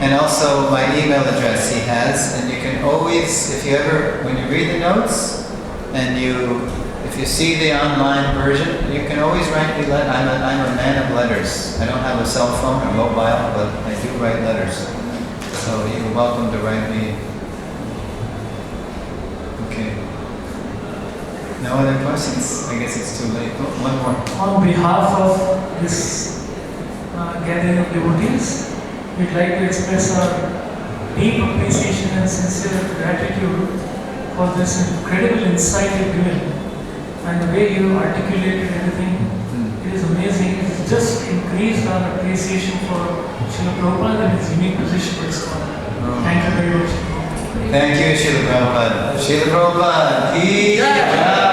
And also my email address he has, and you can always, if you ever, when you read the notes, and if you see the online version, you can always write me letters. I'm a man of letters. I don't have a cell phone or mobile, but I do write letters. So you're welcome to write me. Okay. No other questions? I guess it's too late. Oh, one more. On behalf of this gathering of devotees, we'd like to express our deep appreciation and sincere gratitude for this incredible insight you've given and the way you articulated everything. It is amazing. It's just increased our appreciation for Srila Prabhupada and his unique position in ISKCON. Thank you very much. Thank you, Srila Prabhupada. Srila Prabhupada. Ki jai.